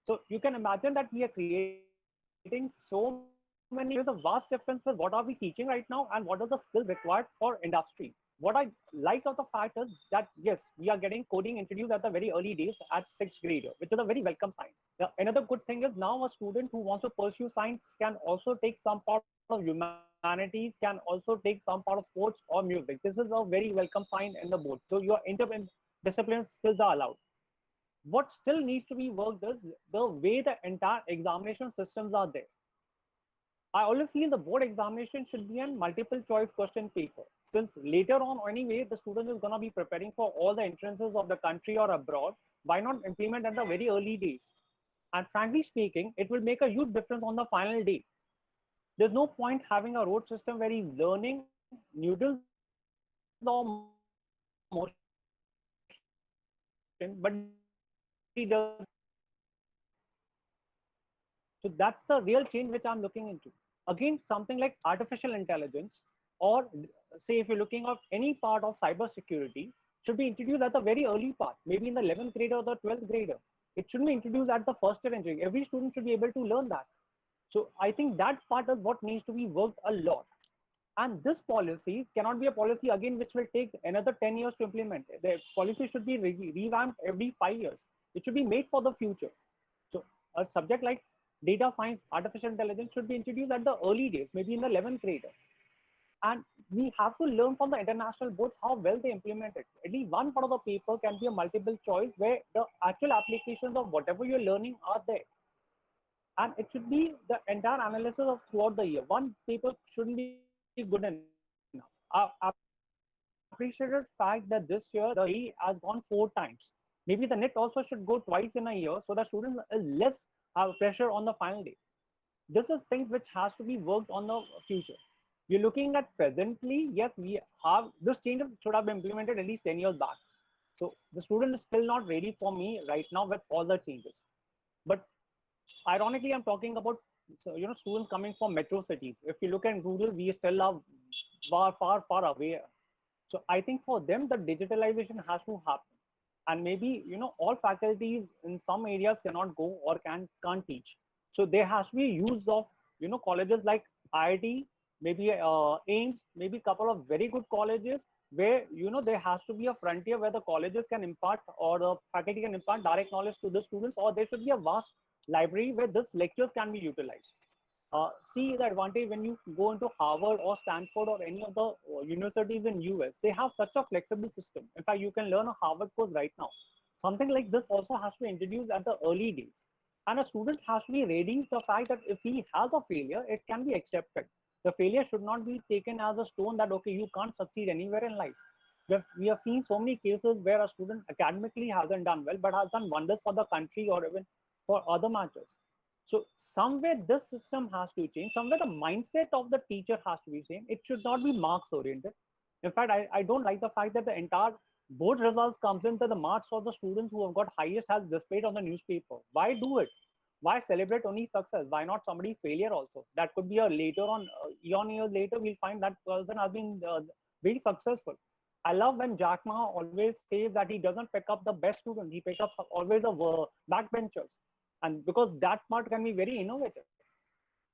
So you can imagine that we are creating so many. There's a vast difference with what are we teaching right now and what are the skills required for industry. What I like of the fact is that yes, we are getting coding introduced at the very early days at sixth grade, which is a very welcome sign. Another good thing is now a student who wants to pursue science can also take some part of humanities, can also take some part of sports or music. This is a very welcome sign in the board. So your interdisciplinary skills are allowed. What still needs to be worked is the way the entire examination systems are there. I always feel the board examination should be a multiple choice question paper. Since later on, anyway, the student is going to be preparing for all the entrances of the country or abroad, why not implement at the very early days? And frankly speaking, it will make a huge difference on the final day. There's no point having a road system where he's learning noodles or motion, but he does. So that's the real change which I'm looking into. Again, something like artificial intelligence, or say if you're looking at any part of cybersecurity, should be introduced at the very early part, maybe in the 11th grade or the 12th grader. It shouldn't be introduced at the first year engineering. Every student should be able to learn that. So I think that part is what needs to be worked a lot. And this policy cannot be a policy again which will take another 10 years to implement. The policy should be revamped every 5 years. It should be made for the future. So a subject like data science, artificial intelligence should be introduced at the early days, maybe in the 11th grade. And we have to learn from the international boards how well they implement it. At least one part of the paper can be a multiple choice where the actual applications of whatever you're learning are there. And it should be the entire analysis of throughout the year. One paper shouldn't be good enough. I appreciated fact that this year the JEE has gone 4 times. Maybe the NET also should go twice in a year so that students is less have pressure on the final day. This is things which has to be worked on the future. We're looking at presently, yes, we have this changes should have been implemented at least 10 years back. So the student is still not ready for me right now with all the changes. But ironically, I'm talking about students coming from metro cities. If you look at rural, we still are far away. So I think for them the digitalization has to happen, and maybe all faculties in some areas cannot go or can't teach. So there has to be use of colleges like IIT, maybe AIMS, maybe a couple of very good colleges where there has to be a frontier where the colleges can impart or the faculty can impart direct knowledge to the students, or there should be a vast library where this lectures can be utilized. See the advantage when you go into Harvard or Stanford or any of the universities in US, they have such a flexible system. In fact, you can learn a Harvard course right now. Something like this also has to be introduced at the early days. And a student has to be ready to the fact that if he has a failure, it can be accepted. The failure should not be taken as a stone that, okay, you can't succeed anywhere in life. We have seen so many cases where a student academically hasn't done well, but has done wonders for the country or even for other matters. So somewhere this system has to change. Somewhere the mindset of the teacher has to be changed. It should not be marks oriented. In fact, I don't like the fact that the entire board results comes into the marks of the students who have got highest has displayed on the newspaper. Why do it? Why celebrate only success? Why not somebody's failure also? That could be a later on years later, we'll find that person has been very successful. I love when Jack Ma always says that he doesn't pick up the best student. He picks up always the backbenchers. And because that part can be very innovative.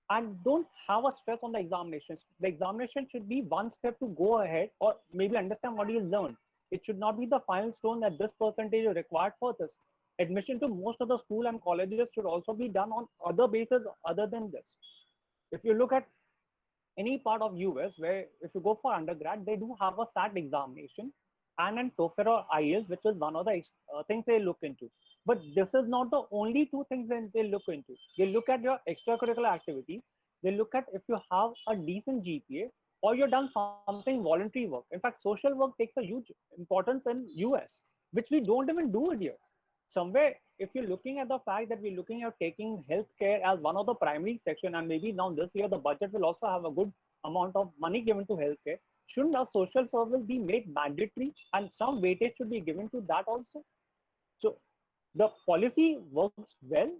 And don't have a stress on the examinations. The examination should be one step to go ahead or maybe understand what he has learned. It should not be the final stone that this percentage is required for this. admission to most of the school and colleges should also be done on other bases other than this. If you look at any part of US, where if you go for undergrad, they do have a SAT examination and an TOEFL or IELTS, which is one of the things they look into. But this is not the only two things that they look into. They look at your extracurricular activities. They look at if you have a decent GPA or you've done something voluntary work. In fact, social work takes a huge importance in US, which we don't even do it here. Somewhere, if you're looking at the fact that we're looking at taking healthcare as one of the primary section, and maybe now this year the budget will also have a good amount of money given to healthcare, shouldn't a social service be made mandatory and some weightage should be given to that also? So the policy works well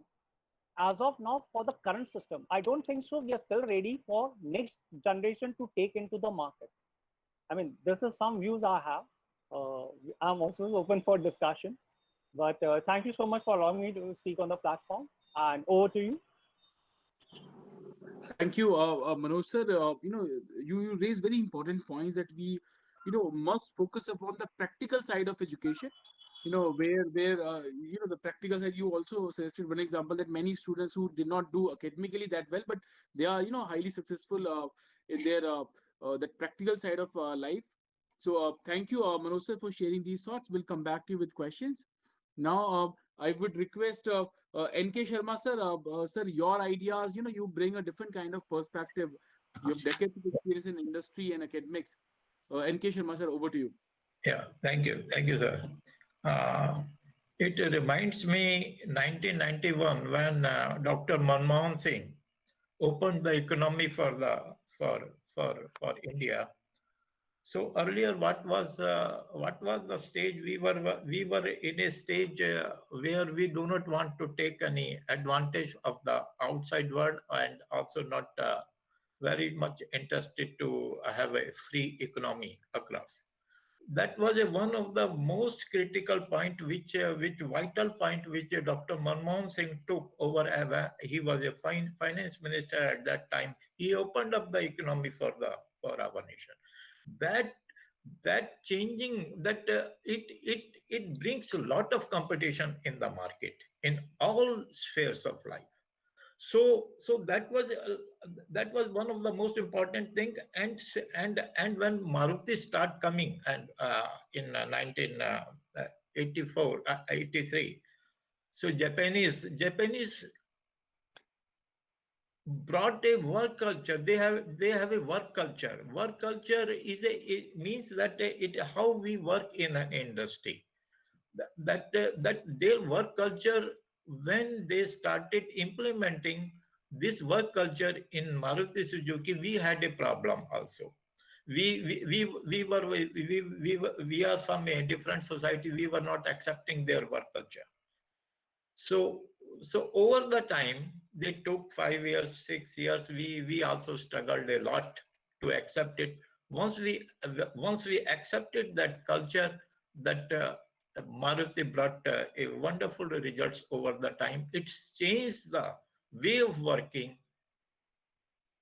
as of now for the current system. I don't think so. We are still ready for next generation to take into the market. I mean, this is some views I have. I'm also open for discussion. But thank you so much for allowing me to speak on the platform. And over to you. Thank you, Manoj sir. You raise very important points that we, must focus upon the practical side of education. Where the practical side. You also suggested one example that many students who did not do academically that well, but they are highly successful in their that practical side of life. So thank you, Manoj sir, for sharing these thoughts. We'll come back to you with questions. Now, I would request NK Sharma sir, sir, your ideas. You bring a different kind of perspective. You have decades of experience in industry and academics. NK Sharma sir, over to you. Yeah, thank you, sir. Uh, it reminds me 1991 when Dr. Manmohan Singh opened the economy for India. So earlier, what was the stage? We were in a stage where we do not want to take any advantage of the outside world, and also not very much interested to have a free economy across. That was one of the most critical point, which vital point, which Dr. Manmohan Singh took over. He was a finance minister at that time. He opened up the economy for our nation. That that changing that it brings a lot of competition in the market in all spheres of life. So that was one of the most important thing. And when Maruti start coming, and in 1984 83, so Japanese brought a work culture. They have a work culture. Work culture it means that it how we work in an industry. That their work culture, when they started implementing this work culture in Maruti Suzuki, we had a problem also. We are from a different society. We were not accepting their work culture. So over the time, they took 5 years, 6 years. We also struggled a lot to accept it. Once we accepted that culture, that Maruti brought a wonderful results over the time. It's changed the way of working.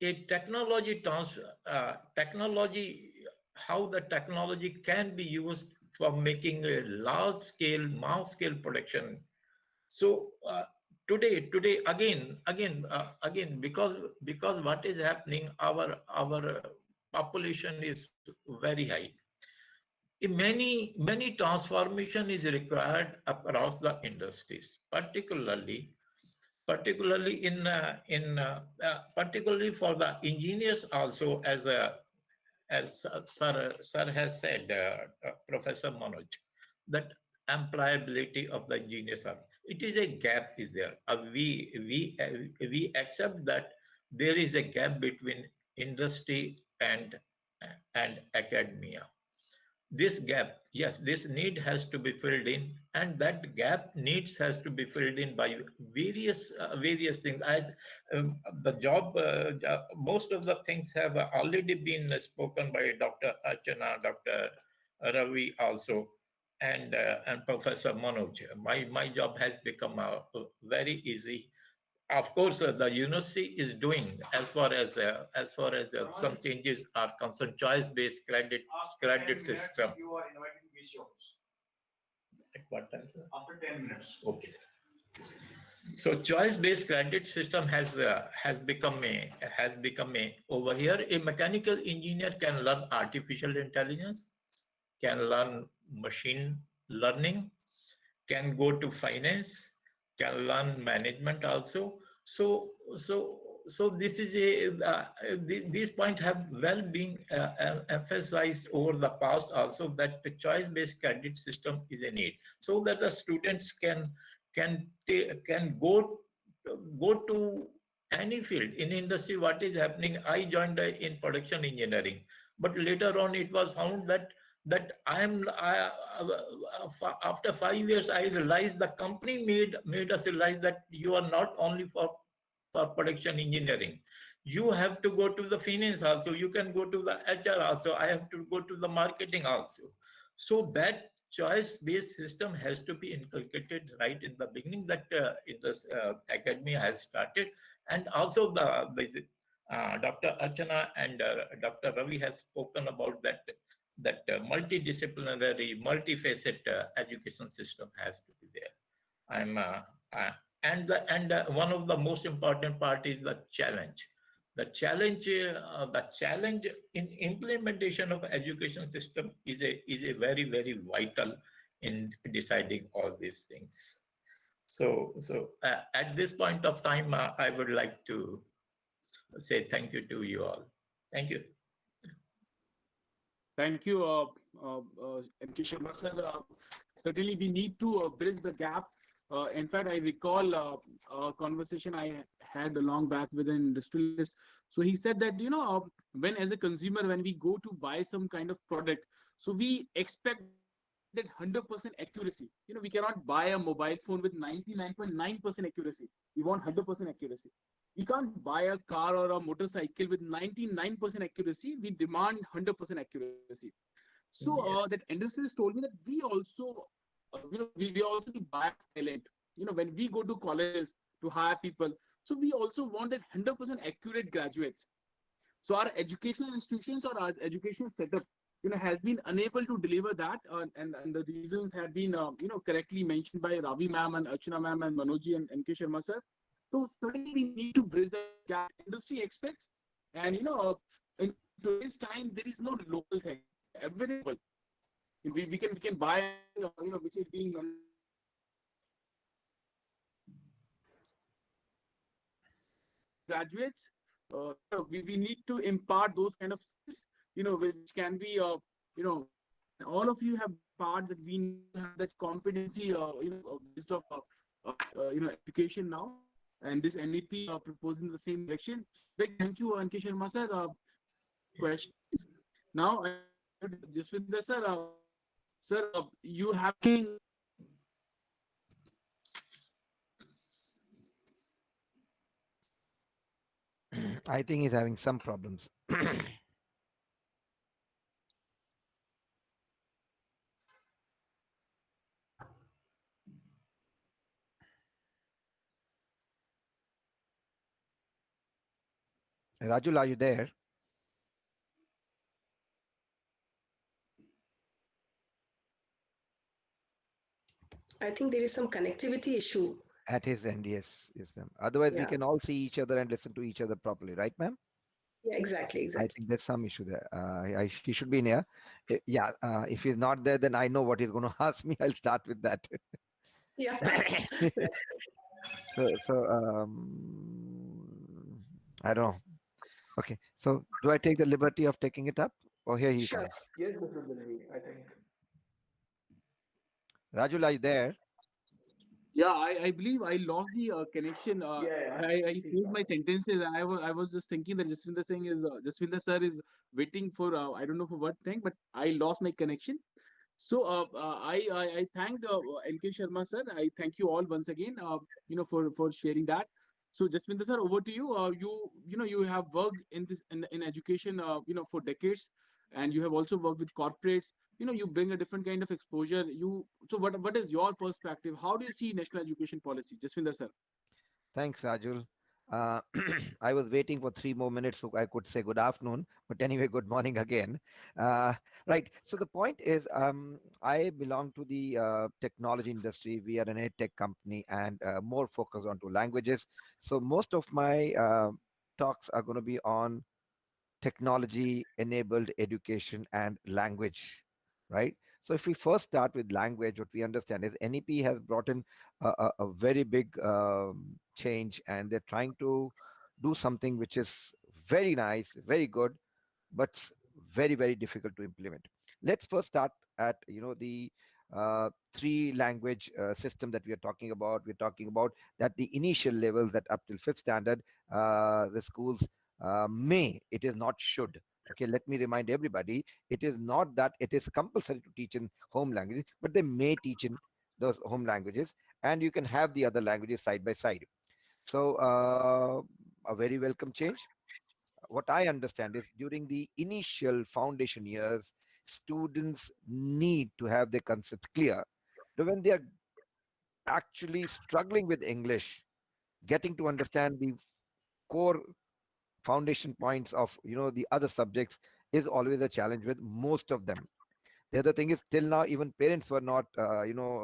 A technology, how the technology can be used for making a large scale, mass scale production. So today again, because what is happening, our population is very high. Many transformation is required across the industries, particularly particularly for the engineers also, as sir has said, Professor Manoj, that employability of the engineers are, it is a gap is there. We accept that there is a gap between industry and academia. This gap, yes, this need has to be filled in, and that gap needs has to be filled in by various things. As the job, most of the things have already been spoken by Dr. Archana, Dr. Ravi also, and Professor Manoj. My job has become very easy. Of course, the university is doing, as far as some changes are concerned, choice-based credit system. At what time, sir? After 10 minutes. Okay, sir. So choice-based credit system has become a over here a mechanical engineer can learn artificial intelligence, can learn machine learning, can go to finance, can learn management also. So this is these points have well been emphasized over the past also, that the choice-based credit system is a need, so that the students can go to any field in industry. What is happening? I joined in production engineering, but later on it was found that after 5 years I realized the company made us realize that you are not only for production engineering. You have to go to the finance also. You can go to the HR also. I have to go to the marketing also. So that choice-based system has to be inculcated right in the beginning, that in this academy has started, and also Dr. Archana and Dr. Ravi has spoken about that multidisciplinary, multifaceted education system has to be there. I'm one of the most important part is the challenge. The challenge in implementation of education system is a very very vital in deciding all these things. So at this point of time, I would like to say thank you to you all. Thank you. Thank you, MK Sharma sir. Certainly, we need to bridge the gap. In fact, I recall a conversation I had a long back with an industrialist. So he said that, when as a consumer, when we go to buy some kind of product, so we expect that 100% accuracy. We cannot buy a mobile phone with 99.9% accuracy. We want 100% accuracy. We can't buy a car or a motorcycle with 99% accuracy. We demand 100% accuracy. So that industrialist told me that we also, we also buy talent. When we go to colleges to hire people, so we also want that 100% accurate graduates. So our educational institutions or our educational setup, has been unable to deliver that, and the reasons have been, correctly mentioned by Ravi ma'am and Archana ma'am and Manojji and MK Sharma sir. So certainly we need to bridge the gap. Industry expects, and in today's time there is no local thing. Available. We can buy, which is being graduates. We need to impart those kind of skills, which can be, all of you have part that we have that competency, based of, education now, and this NEP proposing the same direction. Big thank you, Ankesh Sharma sir. Question now, Jaswinder sir. Sir, you have been. I think he's having some problems. Rajul, are you there? I think there is some connectivity issue. At his end, yes, ma'am. Otherwise, we Yeah. can all see each other and listen to each other properly, right, ma'am? Yeah, exactly. I think there's some issue there. He should be in here. Yeah, if he's not there, then I know what he's going to ask me. I'll start with that. Yeah. So, I don't know. Okay, so do I take the liberty of taking it up? Or here he Sure. comes. Yes, Mr. Billy, I think. Rajul, are you there? Yeah, I believe I lost the connection. Yeah, I he's saved my back. sentences, and I was just thinking that Jaswinder sir is waiting for, I don't know for what thing, but I lost my connection. So I thanked NK Sharma sir. I thank you all once again, for sharing that. So Jaswinder sir, over to you. You have worked in this in education, for decades, and you have also worked with corporates. You bring a different kind of exposure. So what is your perspective? How do you see national education policy, Jaswinder sir? Thanks, Rajul. Uh, I was waiting for 3 more minutes so I could say good afternoon, but anyway, good morning again. Uh, right. So the point is, I belong to the technology industry. We are an ed tech company and more focused onto languages. So most of my talks are going to be on technology enabled education and language, right? So if we first start with language, what we understand is NEP has brought in a very big change, and they're trying to do something which is very nice, very good, but very, very difficult to implement. Let's first start at the three language system that we are talking about. We're talking about that the initial levels, that up till fifth standard, the schools may, it is not should. Okay, let me remind everybody, it is not that it is compulsory to teach in home languages, but they may teach in those home languages, and you can have the other languages side by side. So a very welcome change. What I understand is during the initial foundation years, students need to have their concept clear. So when they are actually struggling with English, getting to understand the core foundation points of the other subjects is always a challenge with most of them. The other thing is, till now even parents were not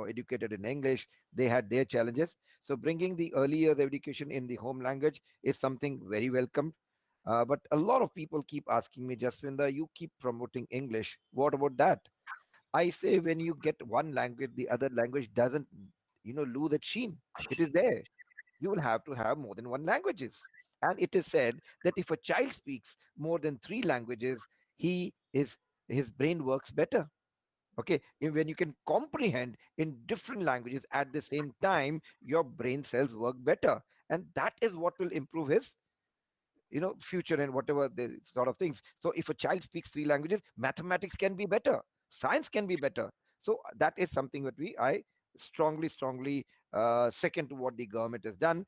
educated in English. They had their challenges. So bringing the early years education in the home language is something very welcome. But a lot of people keep asking me, Jaswinder, you keep promoting English, what about that? I say, when you get one language, the other language doesn't lose its sheen. It is there. You will have to have more than one languages. And it is said that if a child speaks more than three languages, he is his brain works better. Okay, when you can comprehend in different languages at the same time, your brain cells work better, and that is what will improve his future and whatever the sort of things. So if a child speaks three languages, mathematics can be better, science can be better. So that is something that I strongly second to what the government has done,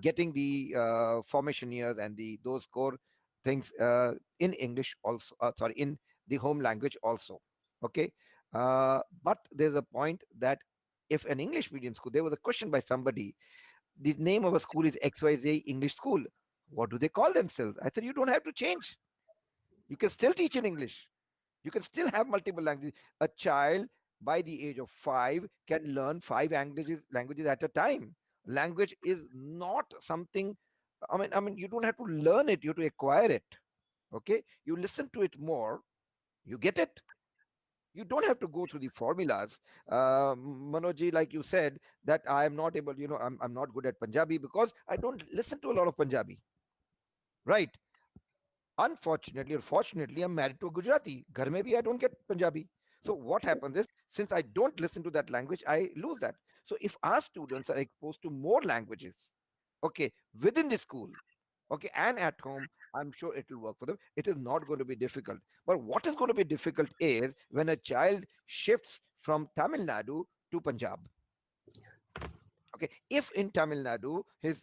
getting the formation years and the those core things in English also, sorry, in the home language also. Okay, but there's a point that if an English medium school, there was a question by somebody, the name of a school is XYZ English School. What do they call themselves? I said, you don't have to change. You can still teach in English. You can still have multiple languages. A child by the age of 5 can learn five languages at a time. Language is not something. I mean, you don't have to learn it. You have to acquire it. Okay, you listen to it more, you get it. You don't have to go through the formulas. Manojji, like you said, that I am not able, I'm not good at Punjabi because I don't listen to a lot of Punjabi, right? Unfortunately or fortunately, I'm married to a Gujarati. Ghar mein bhi I don't get Punjabi. So what happens is, since I don't listen to that language, I lose that. So if our students are exposed to more languages, okay, within the school, okay, and at home, I'm sure it will work for them. It is not going to be difficult. But what is going to be difficult is when a child shifts from Tamil Nadu to Punjab. Okay, if in Tamil Nadu his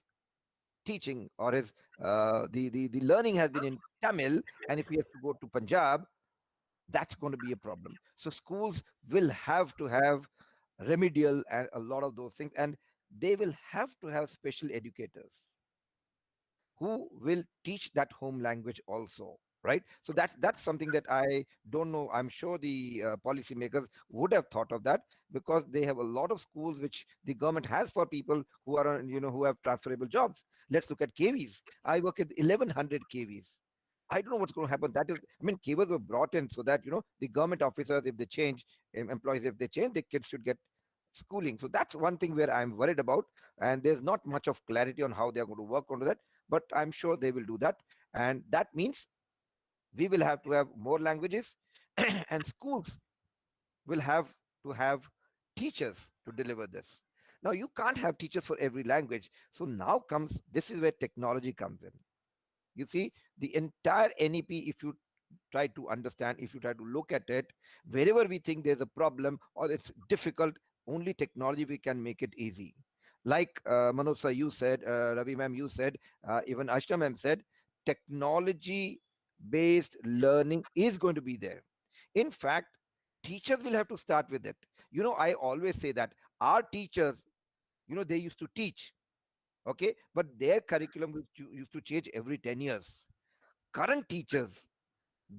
teaching or his the learning has been in Tamil, and if he has to go to Punjab, that's going to be a problem. So schools will have to have remedial and a lot of those things, and they will have to have special educators who will teach that home language also, right? So that's something that I don't know. I'm sure the policymakers would have thought of that, because they have a lot of schools which the government has for people who are who have transferable jobs. Let's look at KVs. I work at 1100 KVs. I don't know what's going to happen. That is, I mean, KVs were brought in so that the government officers, if they change, employees, if they change, the kids should get schooling. So that's one thing where I'm worried about, and there's not much of clarity on how they're going to work on that, but I'm sure they will do that. And that means we will have to have more languages and schools will have to have teachers to deliver this. Now you can't have teachers for every language. So now comes, this is where technology comes in. You see, the entire NEP, if you try to understand, if you try to look at it, wherever we think there's a problem or it's difficult, only technology we can make it easy. Like Manoj sir, you said, Ravi ma'am, you said, even Ashna ma'am said, technology based learning is going to be there. In fact, teachers will have to start with it. I always say that our teachers, they used to teach. Okay, but their curriculum used to change every 10 years. Current teachers,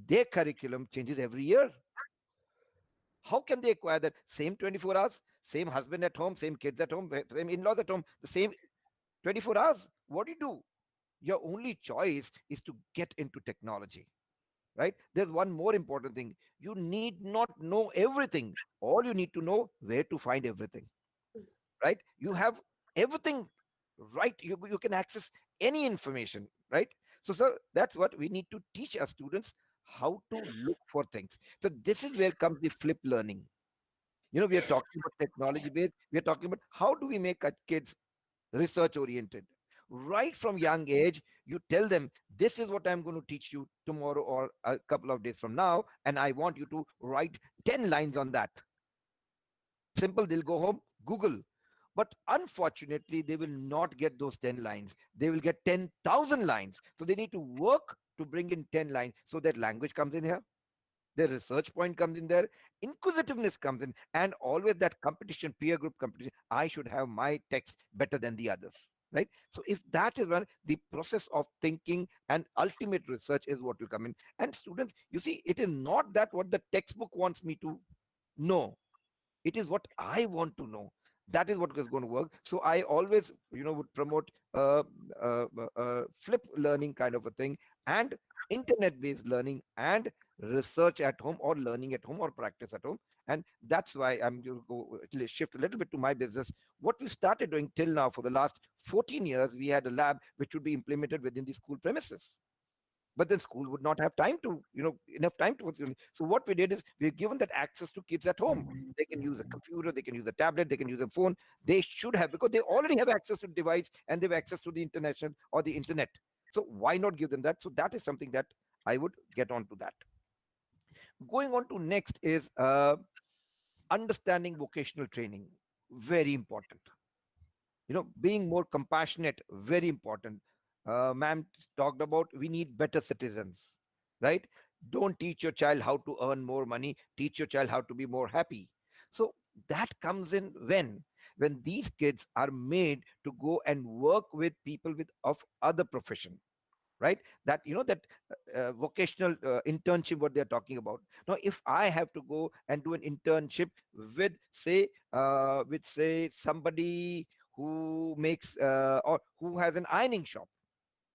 their curriculum changes every year. How can they acquire that same 24 hours, same husband at home, same kids at home, same in-laws at home, the same 24 hours? What do you do? Your only choice is to get into technology, right? There's one more important thing. You need not know everything. All you need to know where to find everything, right? You have everything, right? You can access any information, right? So, sir, that's what we need to teach our students, how to look for things. So this is where comes the flip learning. We are talking about technology based. We are talking about how do we make our kids research oriented. Right from young age, you tell them, this is what I'm going to teach you tomorrow or a couple of days from now, and I want you to write 10 lines on that. Simple, they'll go home, Google. But unfortunately, they will not get those 10 lines. They will get 10,000 lines. So they need to work to bring in 10 lines. So that language comes in here, their research point comes in there, inquisitiveness comes in, and always that competition, peer group competition. I should have my text better than the others, right? So if that is one, the process of thinking and ultimate research is what will come in. And students, you see, it is not that what the textbook wants me to know, it is what I want to know. That is what is going to work. So I always would promote flip learning kind of a thing, and internet based learning, and research at home, or learning at home, or practice at home. And that's why I'm going to shift a little bit to my business. What we started doing till now, for the last 14 years, we had a lab which would be implemented within the school premises, but then school would not have time to enough time to. So what we did is we've given that access to kids at home. They can use a computer, they can use a tablet, they can use a phone. They should have, because they already have access to the device, and they have access to the international or the internet. So why not give them that? So that is something that I would get on to that. Going on to next is understanding vocational training. Very important. Being more compassionate, very important. Ma'am talked about we need better citizens, right? Don't teach your child how to earn more money, teach your child how to be more happy. So that comes in when these kids are made to go and work with people with of other profession, right? That that vocational internship, what they're talking about. Now if I have to go and do an internship with say somebody who makes or who has an ironing shop,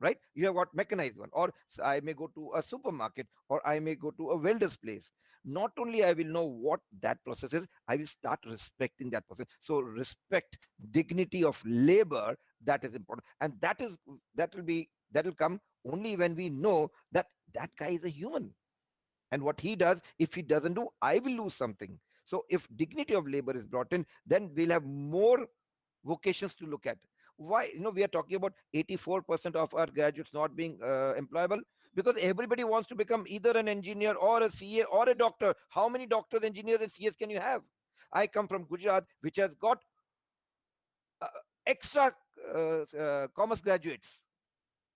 right? You have got mechanized one, or I may go to a supermarket, or I may go to a welder's place. Not only I will know what that process is, I will start respecting that process. So respect, dignity of labor, that is important. And that will come only when we know that that guy is a human, and what he does, if he doesn't do, I will lose something. So if dignity of labor is brought in, then we'll have more vocations to look at. Why we are talking about 84% of our graduates not being employable? Because everybody wants to become either an engineer or a CA or a doctor. How many doctors, engineers, and CAs can you have? I come from Gujarat, which has got uh, extra commerce graduates,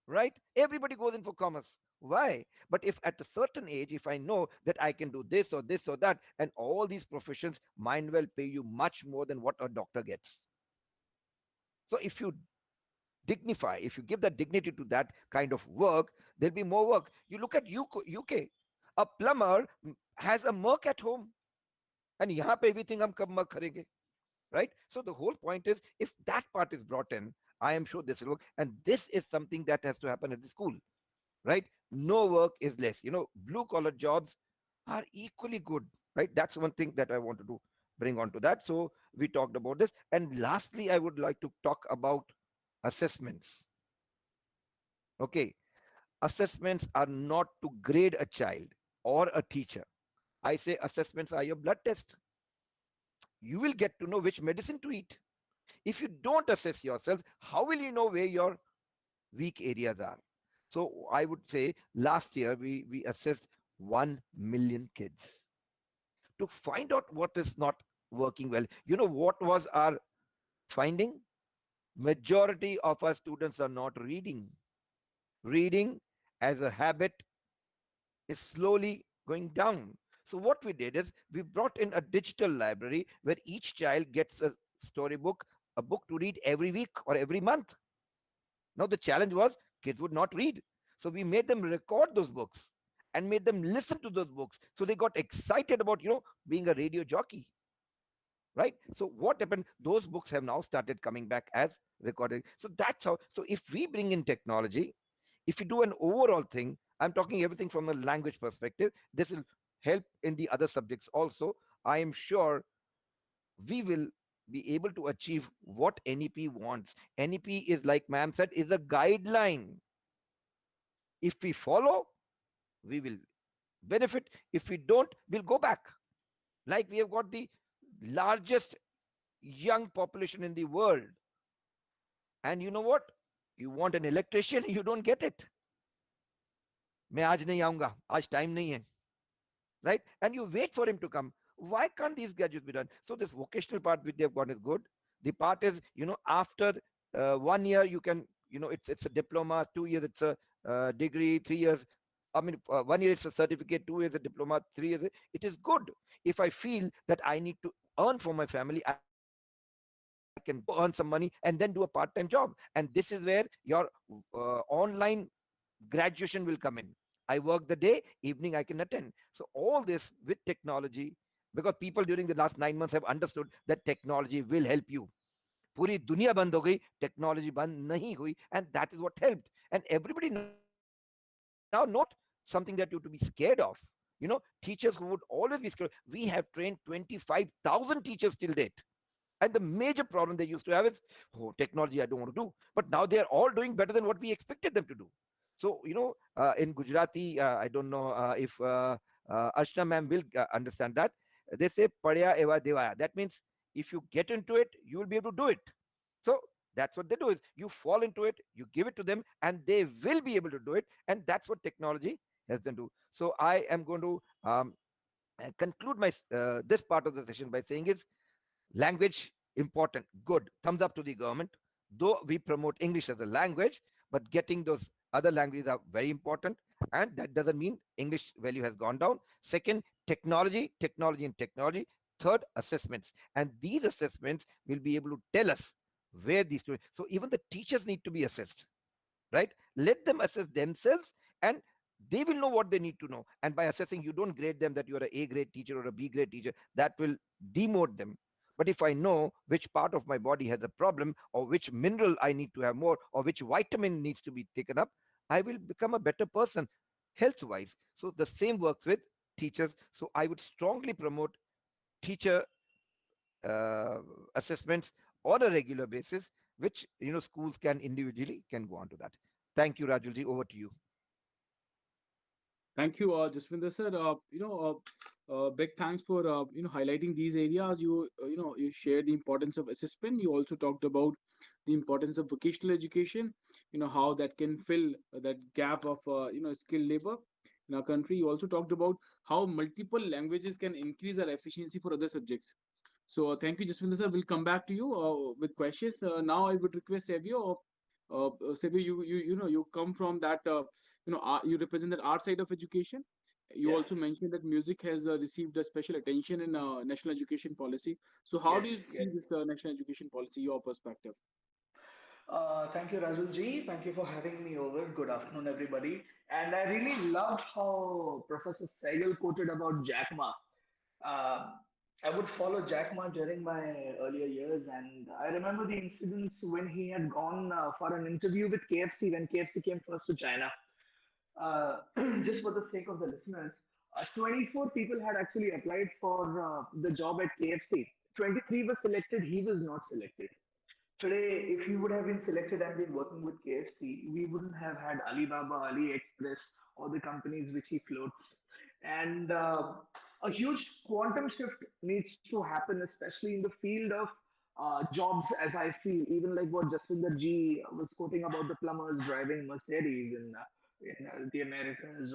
right? Everybody goes in for commerce. Why? But if at a certain age, if I know that I can do this or this or that, and all these professions might well pay you much more than what a doctor gets. So if you dignify, if you give that dignity to that kind of work, there'll be more work. You look at UK, a plumber has a Merc at home, and यहाँ पे भी think हम कब Merc करेंगे, right? So the whole point is, if that part is brought in, I am sure this will work, and this is something that has to happen at the school, right? No work is less. Blue collar jobs are equally good, right? That's one thing that I want to do, bring on to that. So we talked about this, and lastly, I would like to talk about assessments. Okay, assessments are not to grade a child or a teacher. I say assessments are your blood test. You will get to know which medicine to eat. If you don't assess yourself, how will you know where your weak areas are? So I would say last year we assessed 1 million kids to find out what is not working well. What was our finding? Majority of our students are not reading. Reading as a habit is slowly going down. So what we did is we brought in a digital library where each child gets a storybook, a book to read every week or every month. Now the challenge was kids would not read. So we made them record those books and made them listen to those books. So they got excited about, being a radio jockey, right? So what happened? Those books have now started coming back as recorded. So that's how. So if we bring in technology, if you do an overall thing, I'm talking everything from a language perspective, this will help in the other subjects also. I am sure we will be able to achieve what NEP wants. NEP is, like ma'am said, is a guideline. If we follow, we will benefit. If we don't, we'll go back. Like we have got the largest young population in the world. And you know what? You want an electrician, you don't get it. मैं आज नहीं आऊंगा, आज time नहीं है, right? And you wait for him to come. Why can't these graduates be done? So this vocational part which they've got is good. The part is, after 1 year you can, it's a diploma, 2 years it's a degree, 3 years. I mean, 1 year it's a certificate, 2 years a diploma, 3 years. It is good. If I feel that I need to earn for my family, I can go earn some money and then do a part-time job. And this is where your online graduation will come in. I work the day, evening I can attend. So all this with technology, because people during the last 9 months have understood that technology will help you. पूरी दुनिया बंद हो गई, technology बंद नहीं हुई, and that is what helped. And everybody now not something that you have to be scared of. Teachers who would always be scared. We have trained 25,000 teachers till date. And the major problem they used to have is, oh, technology, I don't want to do. But now they are all doing better than what we expected them to do. So, in Gujarati, I don't know if Ashna ma'am will understand that. They say, Padya eva devaya. That means if you get into it, you will be able to do it. So that's what they do is you fall into it, you give it to them, and they will be able to do it. And that's what technology helps them do. So I am going to conclude my this part of the session by saying is language important, good, thumbs up to the government. Though we promote English as a language, but getting those other languages are very important, and that doesn't mean English value has gone down. Second, technology, technology and technology. Third, assessments, and these assessments will be able to tell us where these students. So even the teachers need to be assessed, right? Let them assess themselves, and they will know what they need to know. And by assessing, you don't grade them that you are a grade teacher or a B grade teacher. That will demote them. But if I know which part of my body has a problem, or which mineral I need to have more, or which vitamin needs to be taken up, I will become a better person health wise. So the same works with teachers. So I would strongly promote teacher uh, assessments on a regular basis, which schools can individually can go on to that. Thank you, Rajulji. Over to you. Thank you, Jaswinder sir. Big thanks for highlighting these areas. You shared the importance of assessment. You also talked about the importance of vocational education. How that can fill that gap of skilled labor in our country. You also talked about how multiple languages can increase our efficiency for other subjects. So thank you, Jaswinder sir. We'll come back to you with questions. Now I would request Savio. Savio, you come from that. You represent the art side of education. You Yeah. also mentioned that music has received a special attention in national education policy. So how Yes, do you yes. see this national education policy? Your perspective. Thank you, Rajul ji. Thank you for having me over. Good afternoon, everybody. And I really loved how Professor Sehgal quoted about Jack Ma. Uh, I would follow Jack Ma during my earlier years, and I remember the incidents when he had gone for an interview with KFC when KFC came first to China. Uh, just for the sake of the listeners, 24 people had actually applied for the job at KFC. 23 were selected, he was not selected. Today, if he would have been selected and been working with KFC, we wouldn't have had Alibaba, AliExpress, or the companies which he floats. And a huge quantum shift needs to happen, especially in the field of jobs, as I feel. Even like what Jaswinder Ji was quoting about the plumbers driving Mercedes in the Americas,